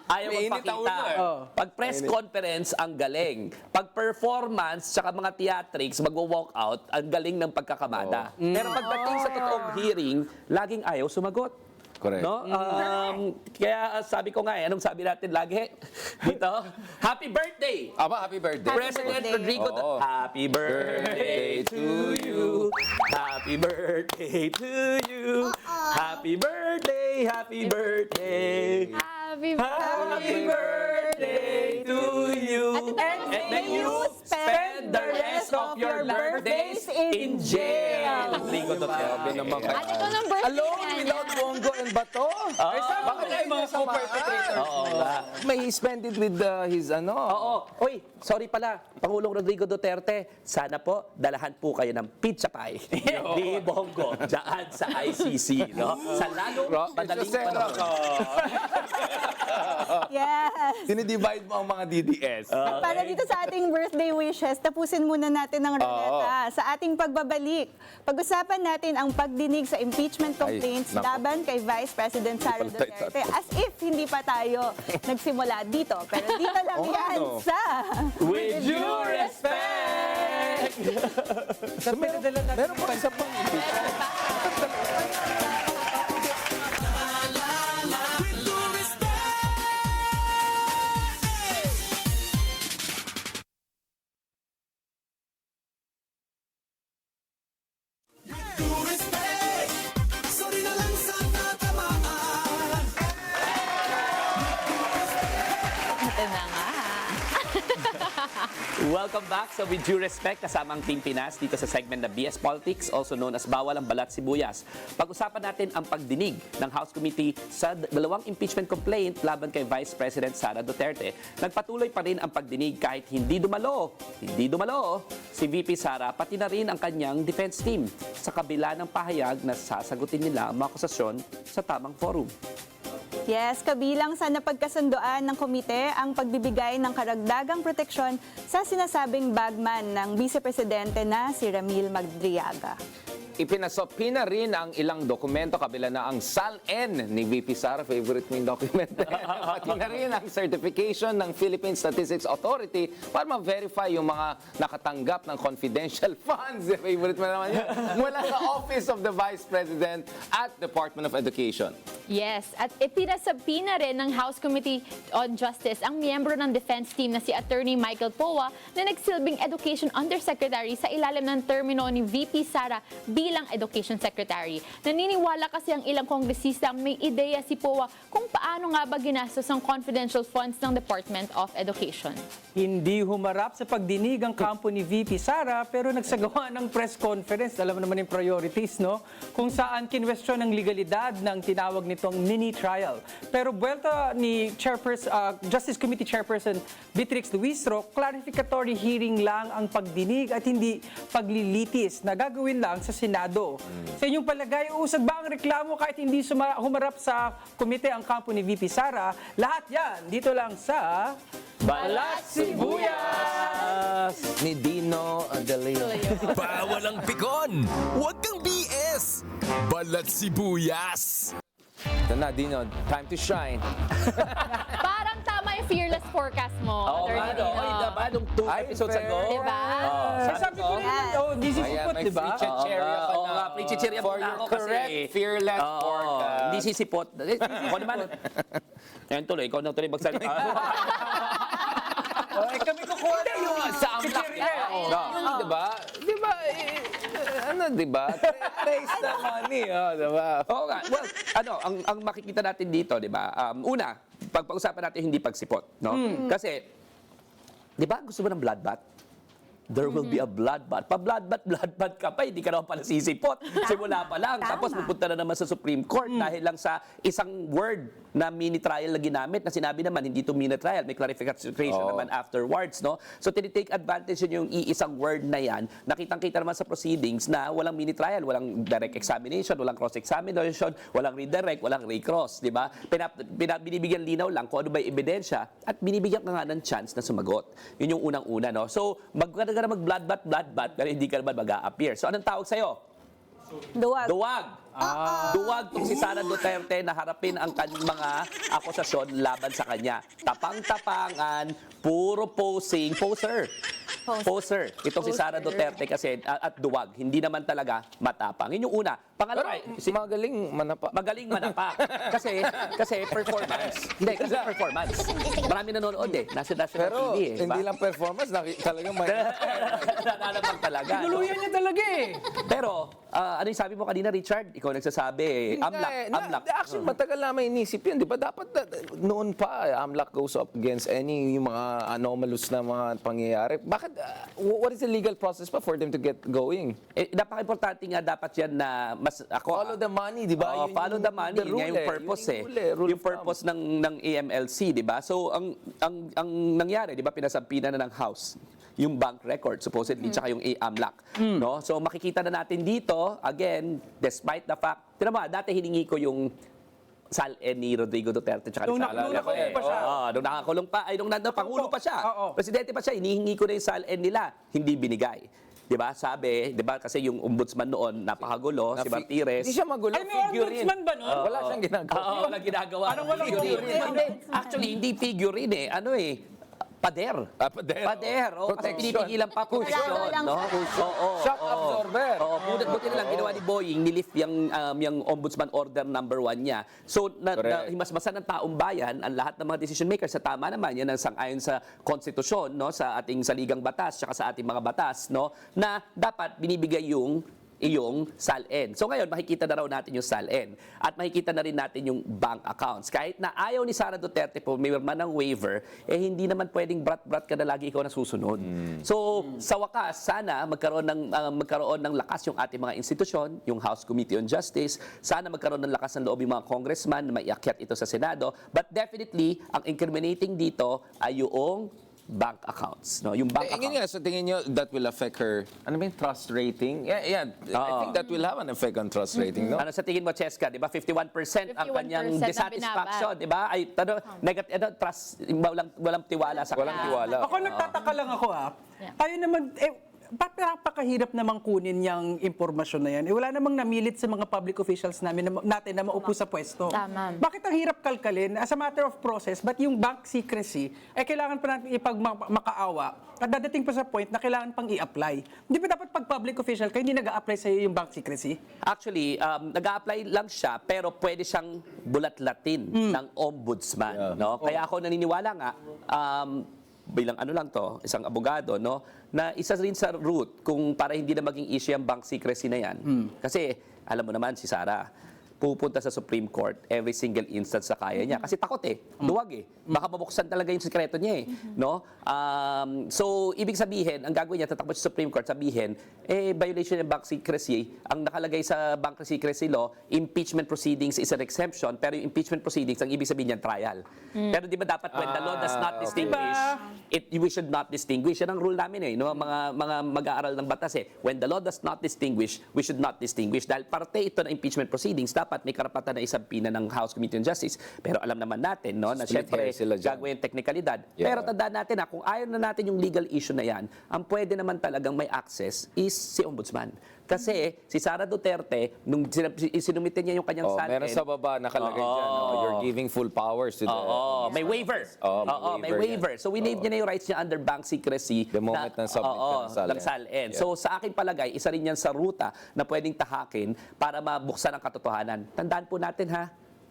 S3: ayaw
S2: May init ang ulo
S3: magpakita.
S2: eh.
S3: Pag press conference, ang galing. Pag performance, tsaka mga theatrics, mag-walk out, ang galing ng pagkakamada. Pero pagdating sa totoong hearing, laging ayaw sumagot.
S2: Correct.
S3: No? Kaya sabi ko nga anong sabi natin lagi dito? Happy birthday!
S2: Aba, happy birthday.
S3: President Rodrigo
S2: Oo.
S3: Happy birthday to you. Happy birthday to you. Happy birthday, happy birthday.
S5: Happy
S3: Happy birthday to you. And then you spend the rest of your birthdays in jail. Rodrigo
S2: Grabe
S3: Duterte.
S2: naman kayo.
S5: At ito ng birthday
S2: Alone
S5: niya.
S2: without Bongo and Bato? Bakit kayo mga co-perpetrators?
S3: Oo nga.
S2: May he spend it with his ano?
S3: Oo. Oy, sorry pala. Pangulong Rodrigo Duterte, sana po dalahan po kayo ng pizza pie ni Bongo dyan sa ICC, no? Sa lalong madaling panahon.
S4: Yes.
S2: Dinidivide mo ang mga DDS.
S4: At para dito sa ating birthday wishes, tapusin muna natin ang roleta. Sa ating pagbabalik, pag-usapan natin ang pagdinig sa impeachment complaints
S2: nako.
S4: laban kay Vice President Sara
S2: Hindi pala tayo
S4: Duterte. As if hindi pa tayo nagsimula dito. Pero dito lang yan sa...
S3: With due respect!
S2: Meron pa isa pang
S5: Ito na nga.
S3: Welcome back sa With Due Respect, kasama ang Team Pinas dito sa segment na BS Politics, also known as Bawal ang Balat Sibuyas. Pag-usapan natin ang pagdinig ng House Committee sa dalawang impeachment complaint laban kay Vice President Sara Duterte. Nagpatuloy pa rin ang pagdinig kahit hindi dumalo si VP Sara, pati na rin ang kanyang defense team sa kabila ng pahayag na sasagutin nila ang mga akusasyon sa tamang forum.
S4: Yes, kabilang sa napagkasundoan ng komite ang pagbibigay ng karagdagang proteksyon sa sinasabing bagman ng Vice Presidente na si Ramil Madriaga.
S2: Ipinasopina rin ang ilang dokumento kabila na ang SALN ni VP Sara, favorite mo yung document. Pati na rin ang certification ng Philippine Statistics Authority para ma-verify yung mga nakatanggap ng confidential funds. Favorite mo naman yun. Mula sa Office of the Vice President at Department of Education.
S5: Yes, at ipinasabina rin ng House Committee on Justice ang miyembro ng defense team na si Attorney Michael Powa na nagsilbing Education Undersecretary sa ilalim ng termino ni VP Sara bilang Education Secretary. Naniniwala kasi ang ilang kongresista may ideya si Powa kung paano nga ba ginastos ang confidential funds ng Department of Education.
S6: Hindi humarap sa pagdinig ang kampo ni VP Sara pero nagsagawa ng press conference. Alam mo naman yung priorities, no? Kung saan kinwestiyon ang legalidad ng tinawag nitong mini-trial. Pero buwelta ni Justice Committee Chairperson Beatrix Luistro, clarificatory hearing lang ang pagdinig at hindi paglilitis na gagawin lang sa Senado. Sa inyong palagay, usad ba ang reklamo kahit hindi humarap sa komite ang kampo ni VP Sara? Lahat yan, dito lang sa Balat Sibuyas!
S2: Ni Dino De Leon.
S8: Bawal ang pikon! Huwag kang BS! Balat Sibuyas!
S2: Ito na, Dino. Time to shine.
S5: Parang tama yung fearless forecast mo,
S3: Oo
S5: Attorney
S3: nga,
S5: Dino.
S3: no? Oy, diba? Nung 2
S2: Ay,
S3: episodes
S2: fair.
S3: ago.
S5: Diba?
S6: Sabi ko rin, di si
S2: Ayan,
S6: supot,
S2: may
S6: di ba?
S2: free chicheria ka
S3: Oo
S2: na.
S3: nga, pre-chichirya
S2: For
S3: muna
S2: your
S3: ako kasi.
S2: correct, fearless
S3: Oo,
S2: forecast.
S3: hindi sisipot. Ako naman. Yan tuloy, ikaw na tuloy magsalita.
S6: Ay, kami kukuha na yung
S2: Sa amlak yan. Yung, di ba? Di ba? Ano, di ba? Trace the money, di ba?
S3: Oo nga. Well, ang makikita natin dito, di ba? Una, pag-usapan natin hindi pagsipot, no? Kasi, di ba, gusto mo ng bloodbath? There will be a bloodbath. Pa-bloodbath ka pa, hindi ka naman pala sisipot. Simula pa lang.
S4: Tama.
S3: Tapos pupunta na naman sa Supreme Court dahil lang sa isang word na mini-trial na ginamit na sinabi naman, hindi ito mini-trial. May clarification naman afterwards, no? So, tinitake advantage yun yung iisang word na yan. Nakitang-kita naman sa proceedings na walang mini-trial, walang direct examination, walang cross-examination, walang redirect, walang recross, di ba? Binibigyan linaw lang kung ano ba yung ebidensya at binibigyan ka nga ng chance na sumagot. Yun yung unang-una, no? So, magkanda ka na mag-bloodbath, pero hindi ka naman mag-a-appear. So, anong tawag sa'yo?
S4: Duwag.
S3: Duwag. Duwag tong si Sara Duterte na harapin ang kanyang mga akusasyon laban sa kanya. Tapang-tapangan, puro posing, poser. Itong si Sara Duterte kasi at duwag, hindi naman talaga matapang. Yun yung una. Pangalawa,
S2: Magaling manapa.
S3: magaling manapa. Kasi performance. Hindi, kasi performance. Marami nanonood nasa national
S2: Pero
S3: TV
S2: hindi lang performance, talagang may...
S3: Nananabang talaga. no?
S6: Tuluyan niya talaga eh.
S3: Pero, ano yung sabi mo kanina, Richard? Ikaw nagsasabi, AMLAC.
S2: Actually, matagal na may inisip yun, di ba? Dapat noon pa, AMLAC goes up against any yung mga anomalous na mga pangyayari. Bakit, what is the legal process pa for them to get going?
S3: Napaka-importante nga dapat yan na mas ako
S2: Follow the money, di ba? Yun
S3: follow
S2: yung-
S3: the money,
S2: the
S3: yun nga yung
S2: rule
S3: purpose
S2: Yun yung rule
S3: yung purpose ng AMLC, di ba? So ang nangyari, di ba, pinasampina na ng House yung bank record supposedly tsaka yung AMLAC, no? So makikita na natin dito again, despite the fact, tinan mo, dati hiningi ko yung SALN ni Rodrigo Duterte tsaka
S6: Nung
S3: ni Sara.
S6: nakakulong pa siya.
S3: Nung nakakulong pa, ay nung Pangulo pa siya.
S6: Oo.
S3: Presidente pa siya, hinihingi ko na yung SALN nila, hindi binigay. 'Di ba? Sabi, 'di ba, kasi yung ombudsman noon napakagulo, si Martires.
S2: Hindi siya magulo.
S6: Ay, may ombudsman ba nun?
S2: Wala siyang ginagawa.
S3: Oo, walang ginagawa.
S6: Anong walang
S3: Figurine.
S6: figurine?
S3: Hindi. Actually, hindi figurine eh. Ano eh, pader.
S2: Pader.
S3: Pader. Oh, kasi
S2: Protection.
S3: pinipigilan pa posisyon,
S4: Walang
S3: no?
S2: Shock absorber.
S3: Oo, buti na lang ginawa ni Boying, nilift yung Ombudsman Order number 1 niya. So,
S2: Correct.
S3: himasmasan ng taong bayan ang lahat ng mga decision makers sa tama naman, yan ang sang-ayon sa konstitusyon, no? Sa ating saligang batas, tsaka sa ating mga batas, no? Na dapat binibigay yung iyong SALN. So ngayon, makikita na raw natin yung SALN at makikita na rin natin yung bank accounts. Kahit na ayaw ni Sara Duterte po, may man ng waiver, hindi naman pwedeng brat-brat ka na lagi ikaw na susunod. So sa wakas, sana magkaroon ng lakas yung ating mga institusyon, yung House Committee on Justice, sana magkaroon ng lakas ng loob yung mga congressman na maiakyat ito sa Senado. But definitely, ang incriminating dito ay yung bank accounts. No? Yung bank
S2: Yun nga,
S3: accounts.
S2: so tingin nyo that will affect her, trust rating? Yeah, I think that will have an effect on trust rating, no?
S3: Ano sa tingin mo, Cheska, di ba? 51% ang
S5: 51%
S3: kanyang
S5: ang
S3: dissatisfaction,
S5: binabat.
S3: di ba? Ay, trust, walang tiwala sa
S2: Walang tiwala.
S6: Ako nagtataka lang ako tayo naman, ba't napakahirap namang kunin yung impormasyon na yan? Wala namang namilit sa mga public officials natin na maupo sa pwesto.
S5: Tama.
S6: Bakit ang hirap kalkalin? As a matter of process, but yung bank secrecy, kailangan pa natin makaawa at dadating pa sa point na kailangan pang i-apply. Hindi ba dapat pag public official ka, hindi nag-a-apply sa'yo yung bank secrecy?
S3: Actually, nag-a-apply lang siya, pero pwede siyang bulat-latin ng ombudsman. No? Kaya ako naniniwala nga, bilang isang abogado, no, na isa rin sa route kung para hindi na maging issue ang bank secrecy na yan. Kasi, alam mo naman si Sara, pupunta sa Supreme Court every single instance sa kaya niya. Kasi takot duwag Baka mabuksan talaga yung sekreto niya no? So, ibig sabihin, ang gagawin niya, tatakbo sa Supreme Court, sabihin, violation ng bank secrecy, ang nakalagay sa bank secrecy law, impeachment proceedings is an exemption, pero yung impeachment proceedings, ang ibig sabihin niyan, trial. Pero di ba dapat when the law does not distinguish, we should not distinguish. Yan ang rule namin no? Mga mag-aaral ng batas When the law does not distinguish, we should not distinguish. Dahil parte ito ng impeachment proceedings, dapat may karapatan na isabpina ng House Committee on Justice. Pero alam naman natin, no, na
S2: Split
S3: syempre,
S2: hairs sila dyan.
S3: gagawin teknikalidad.
S2: Yeah.
S3: Pero tandaan natin kung ayaw na natin yung legal issue na yan, ang pwede naman talagang may access is si Ombudsman. Kasi si Sara Duterte, nung sinumitin niya yung kanyang SALN,
S2: Meron sa baba nakalagay dyan, you're giving full powers to the...
S3: may waiver. May waiver. So, winave niya na yung rights niya under bank secrecy.
S2: The moment na submit ka ng SALN.
S3: ng SALN.
S2: Yeah.
S3: So, sa akin palagay, isa rin yan sa ruta na pwedeng tahakin para mabuksan ang katotohanan. Tandaan po natin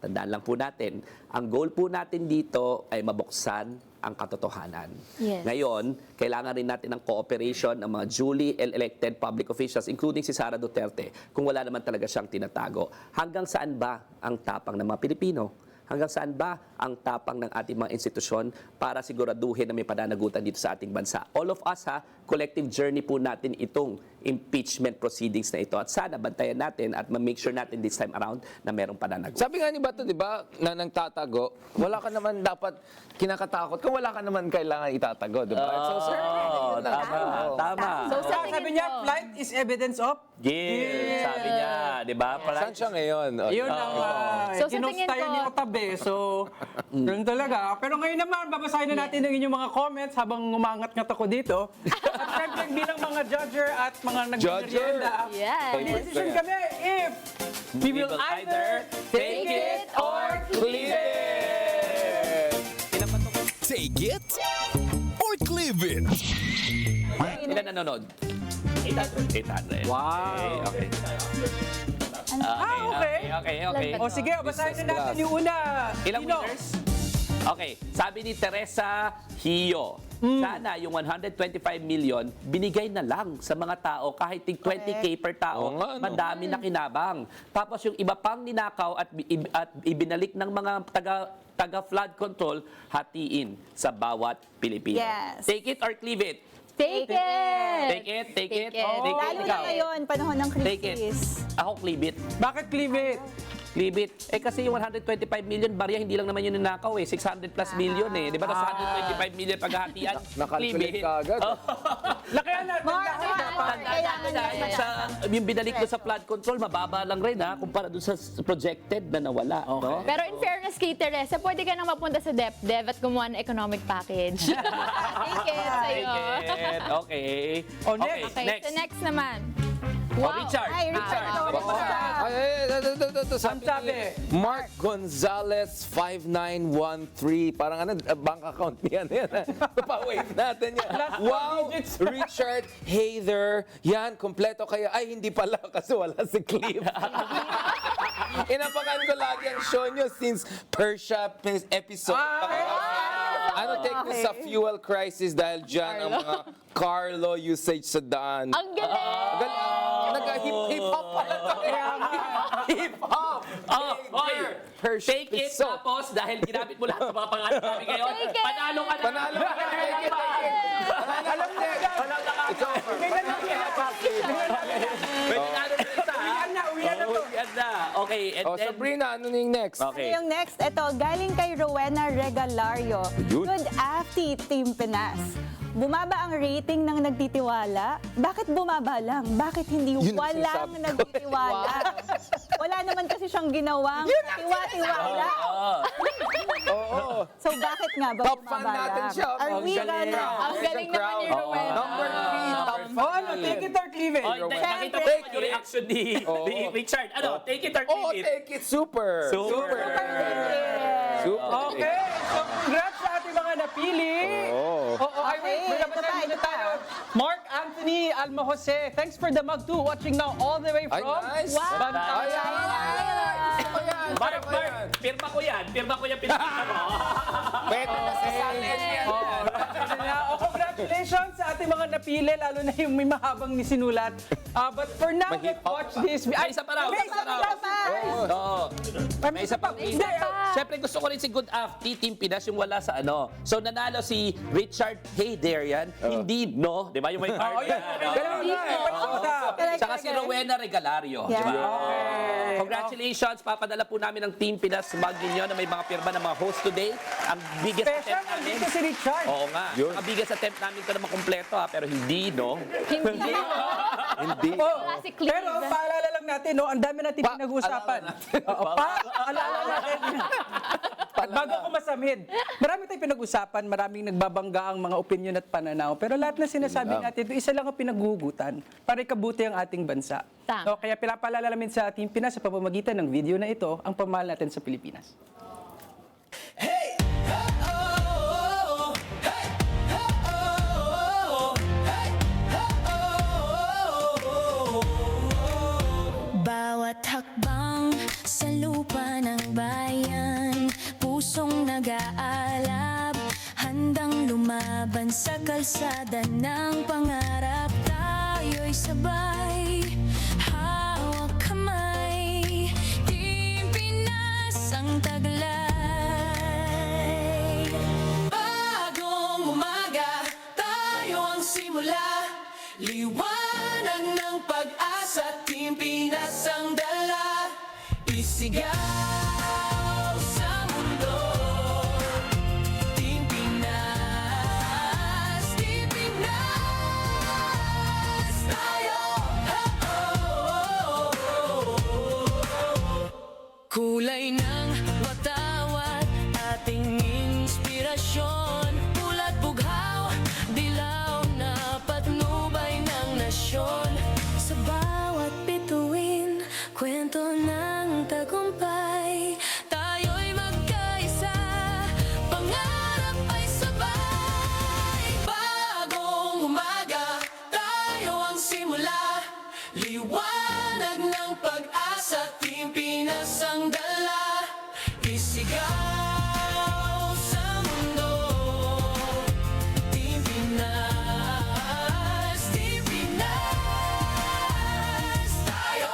S3: Tandaan lang po natin, ang goal po natin dito ay mabuksan ang katotohanan.
S5: Yes.
S3: Ngayon, kailangan rin natin ng cooperation ng mga duly elected public officials, including si Sara Duterte, kung wala naman talaga siyang tinatago. Hanggang saan ba ang tapang ng mga Pilipino? Hanggang saan ba ang tapang ng ating mga institusyon para siguraduhin na may pananagutan dito sa ating bansa? All of us, collective journey po natin itong impeachment proceedings na ito. At sana bantayan natin at ma-make sure natin this time around na merong pananagutan.
S2: Sabi nga ni Bato, di ba, na nang tatago, wala ka naman dapat kinakatakot kung wala ka naman kailangan itatago, di ba? So, sir, yun lang.
S3: Tama.
S5: So, sa
S6: Sabi
S5: tingin
S6: niya,
S5: mo,
S6: flight is evidence of?
S3: Guilt, sabi niya, di ba?
S2: Saan siya ngayon?
S6: Yun ang
S5: So, sa
S6: kinos
S5: tingin
S6: tayo
S5: ko-
S6: ni Otabe. So, yun talaga. Pero ngayon naman, babasahin na natin ang inyong mga comments habang umangat-ngat ako dito. At syempre, bilang mga judger at mga nag-merienda,
S5: Yes.
S6: decision kami if we will either take it or
S2: Leave it!
S8: Take it or cleave it.
S3: Ilan nanonood? 800.
S6: Wow.
S3: Okay. Okay.
S6: O sige, basahin na natin yung una.
S3: Ilang
S6: Sino?
S3: winners? Okay, sabi ni Teresa Hio, sana yung 125 million binigay na lang sa mga tao kahit tig 20K per tao,
S2: Oo nga, no?
S3: madami na kinabang. Tapos yung iba pang ninakaw at ibinalik ng mga taga-flood control, hatiin sa bawat Pilipino.
S4: Yes.
S3: Take it or cleave it?
S5: Take it!
S3: Take it, take it.
S5: Oh,
S3: Take it,
S4: Lalo na
S3: ikaw.
S4: ngayon, panahon ng
S3: Take it.
S4: crisis.
S3: Ako cleave it.
S6: Bakit cleave it?
S3: Leave it. Kasi yung 125 million, barya, hindi lang naman yun ninakaw 600 plus million Di ba? Tapos 125 million paghahatian.
S2: Nakalculate ka agad.
S6: Lakihan natin.
S3: Yung binalik ko sa flood control, mababa lang rin kumpara doon sa projected na nawala. No?
S5: Pero in fairness kay Teresa, pwede ka nang mapunta sa DepDev at gumawa ng economic package. Take it sa'yo.
S3: Okay.
S6: Oh, next.
S5: Okay,
S3: Next.
S5: so next naman.
S3: Richard.
S4: Ay, Richard, ito ako
S2: Ito,
S6: sabi?
S2: Mark Gonzalez 5913. Parang bank account niyan. Pa-wave natin yan. Wow, Richard, hey there. Yan, kompleto kaya. Ay, hindi pala kasi wala si Cliff. Inapakan ko lagi ang show nyo since Persia episode. Take this sa fuel crisis dahil dyan ang mga Carlo usage sa daan.
S5: Ang galing!
S2: Nag-hip-hop pala tayo. Hip-hop.
S3: Oh, oy, take it
S2: So,
S3: tapos dahil ginamit mo lahat ng mga pangalan namin ngayon,
S5: Take it.
S3: panalo ka na.
S2: Panalo ka na. Take it, take it.
S6: Alam mo na yan.
S2: It's over.
S6: May nanalo yan.
S3: May nanalo na isa, ha?
S6: Uwian na to.
S3: Uwian na. Okay, and
S2: Oh,
S3: then...
S2: Sabrina, ano na yung next?
S3: Okay.
S4: Yung next, ito, galing kay Rowena Regalario.
S2: Yun.
S4: Good afternoon, Team Pinas. Bumaba ang rating ng nagtitiwala? Bakit bumaba lang? Bakit hindi
S2: Yun ang
S4: walang
S2: sinasabi ko.
S4: nagtitiwala? Wala naman kasi siyang ginawang tiwa-tiwala.
S2: Oo.
S4: So bakit nga ba
S2: Top
S4: bumaba
S2: fan natin
S4: lang?
S2: siya.
S4: Are we gonna...
S5: Ang galing naman ni Rowena.
S2: Number 3, top
S6: Oh, ano, take it or leave it.
S3: Oh, nakita mo
S2: Take
S3: naman yung
S2: it.
S3: reaction ni Richard. Ano, take it or
S2: Oh,
S3: leave it?
S2: take it. Super.
S3: Super.
S2: Super.
S6: Okay, so congrats sa ating mga napili.
S2: Oo.
S6: Oo, ay wait, may
S4: Okay,
S6: nabasahin
S4: ito
S6: muna
S4: pa.
S6: tayo. Mark Anthony Alma Jose, thanks for the mug too. Watching now all the way
S2: Ay,
S6: from
S2: nice.
S6: Bantay.
S2: Ay, ay, gusto ko yan.
S3: Mark,
S2: Gusto ko
S3: Mark,
S2: yan.
S3: pirma ko yan. Pirma ko yan, pinakita mo.
S2: Pwede na sa salin yan.
S6: Oh, congratulations sa ating mga napili, lalo na yung may mahabang ni sinulat. But for now, let's
S2: Mahihap
S6: watch
S2: pa.
S6: this.
S3: May isa pa raw.
S6: May isa pa raw.
S3: Oo. May isa pa.
S6: Hindi,
S3: Siyempre gusto ko rin si Good Afternoon Team Pinas yung wala sa ano. So nanalo si Richard Hey there yan. Hindi no, 'di ba? Yung may card.
S6: Oh, yan. Dalawa na eh. Pag-usap.
S3: Saka si Rowena Regalario,
S4: Yeah.
S3: di ba? Congratulations, papadala po namin ng Team Pinas mug ninyo na may mga pirma ng mga host today. Ang biggest
S6: Special,
S3: attempt namin.
S6: nandito si Richard.
S3: Oo nga. Ang biggest attempt namin ito na makumpleto ha, pero hindi no.
S5: Hindi.
S2: Hindi.
S6: Oh,
S5: Si Clive.
S6: pero paalala lang natin, no, ang dami natin pinag-uusapan. Oo, paalala natin. At bago ako masamid, marami tayong pinag-usapan, maraming nagbabangga ang mga opinion at pananaw. Pero lahat na sinasabi natin, ito isa lang ang pinaghuhugutan para ikabuti ang ating bansa.
S5: Tama.
S6: No, kaya pinapaalala namin sa Team Pinas sa pamamagitan ng video na ito, ang pamahal natin sa Pilipinas.
S9: Bawat hakbang sa lupa ng bayan, pusong nag-aalab, handang lumaban sa kalsada ng pangarap. Tayo'y sabay, hawak kamay, Team Pinas ang taglay. Bagong umaga, tayo ang simula, liwanag ng pag-asa, Team Pinas ang dala, isigaw sa mundo. Team Pinas, Team Pinas, tayo. Kulay ng watawat, ating inspirasyon, pula't bughaw, dilaw na patnubay ng nasyon. Sa bawat bituin, kwento ng tagumpay, tayo'y magkaisa, pangarap ay sabay. Bagong umaga, tayo ang simula, liwanag ng pag-asa, Team Pinas ang dala, isigaw sa mundo. Team Pinas, Team Pinas, tayo.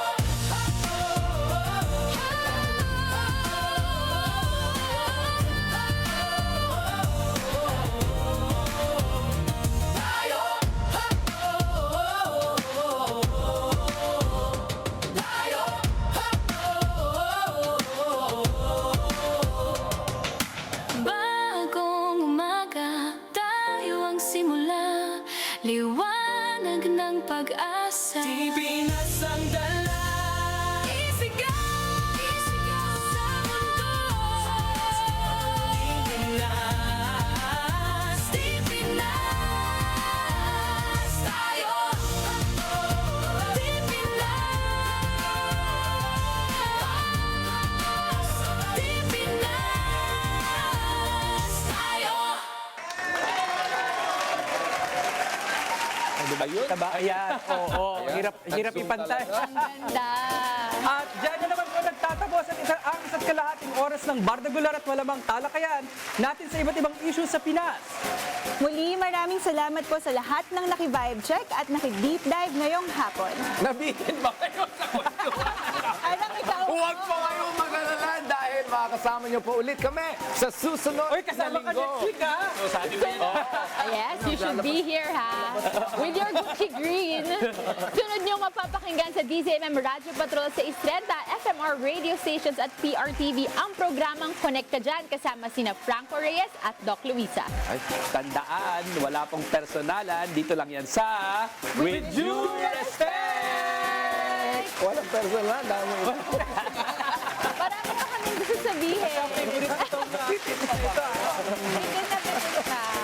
S9: Bagong umaga, tayo ang simula, liwanag ng pag-asa. Team Pinas ang dala, isigaw sa mundo. Team Pinas, Team Pinas, tayo. Team Pinas, Team Pinas, tayo.
S6: Taba, ayan. Oo, hirap ipantay.
S5: Ang ganda.
S6: At dyan na naman po nagtatapos ang isang ang isa't kalahating oras ng bardagular at malamang talakayan natin sa iba't ibang issue sa Pinas.
S4: Muli, maraming salamat po sa lahat ng naki-vibe check at naki-deep dive ngayong hapon.
S2: Nabitin ba kayo sa kwento?
S4: Alam, ikaw
S2: Huwag po kayong mag-alala dahil makakasama niyo po ulit kami sa susunod
S6: Uy, kasama ka
S2: na linggo.
S6: next week, ha?
S5: Yes, you should be here, ha? With your Gucci green. Sunod niyong mapapakinggan sa DZMM Radyo Patrol sa Istrenta, FMR radio stations at PRTV ang programang Connect Ka Dyan kasama sina Franco Reyes at Doc Luisa.
S3: Ay, tandaan, wala pong personalan. Dito lang yan sa With Due Respect!
S2: Walang personal. Dami.
S5: Marami pa kaming gusto sabihin.
S6: Favorite ko itong
S5: Hindi na ka.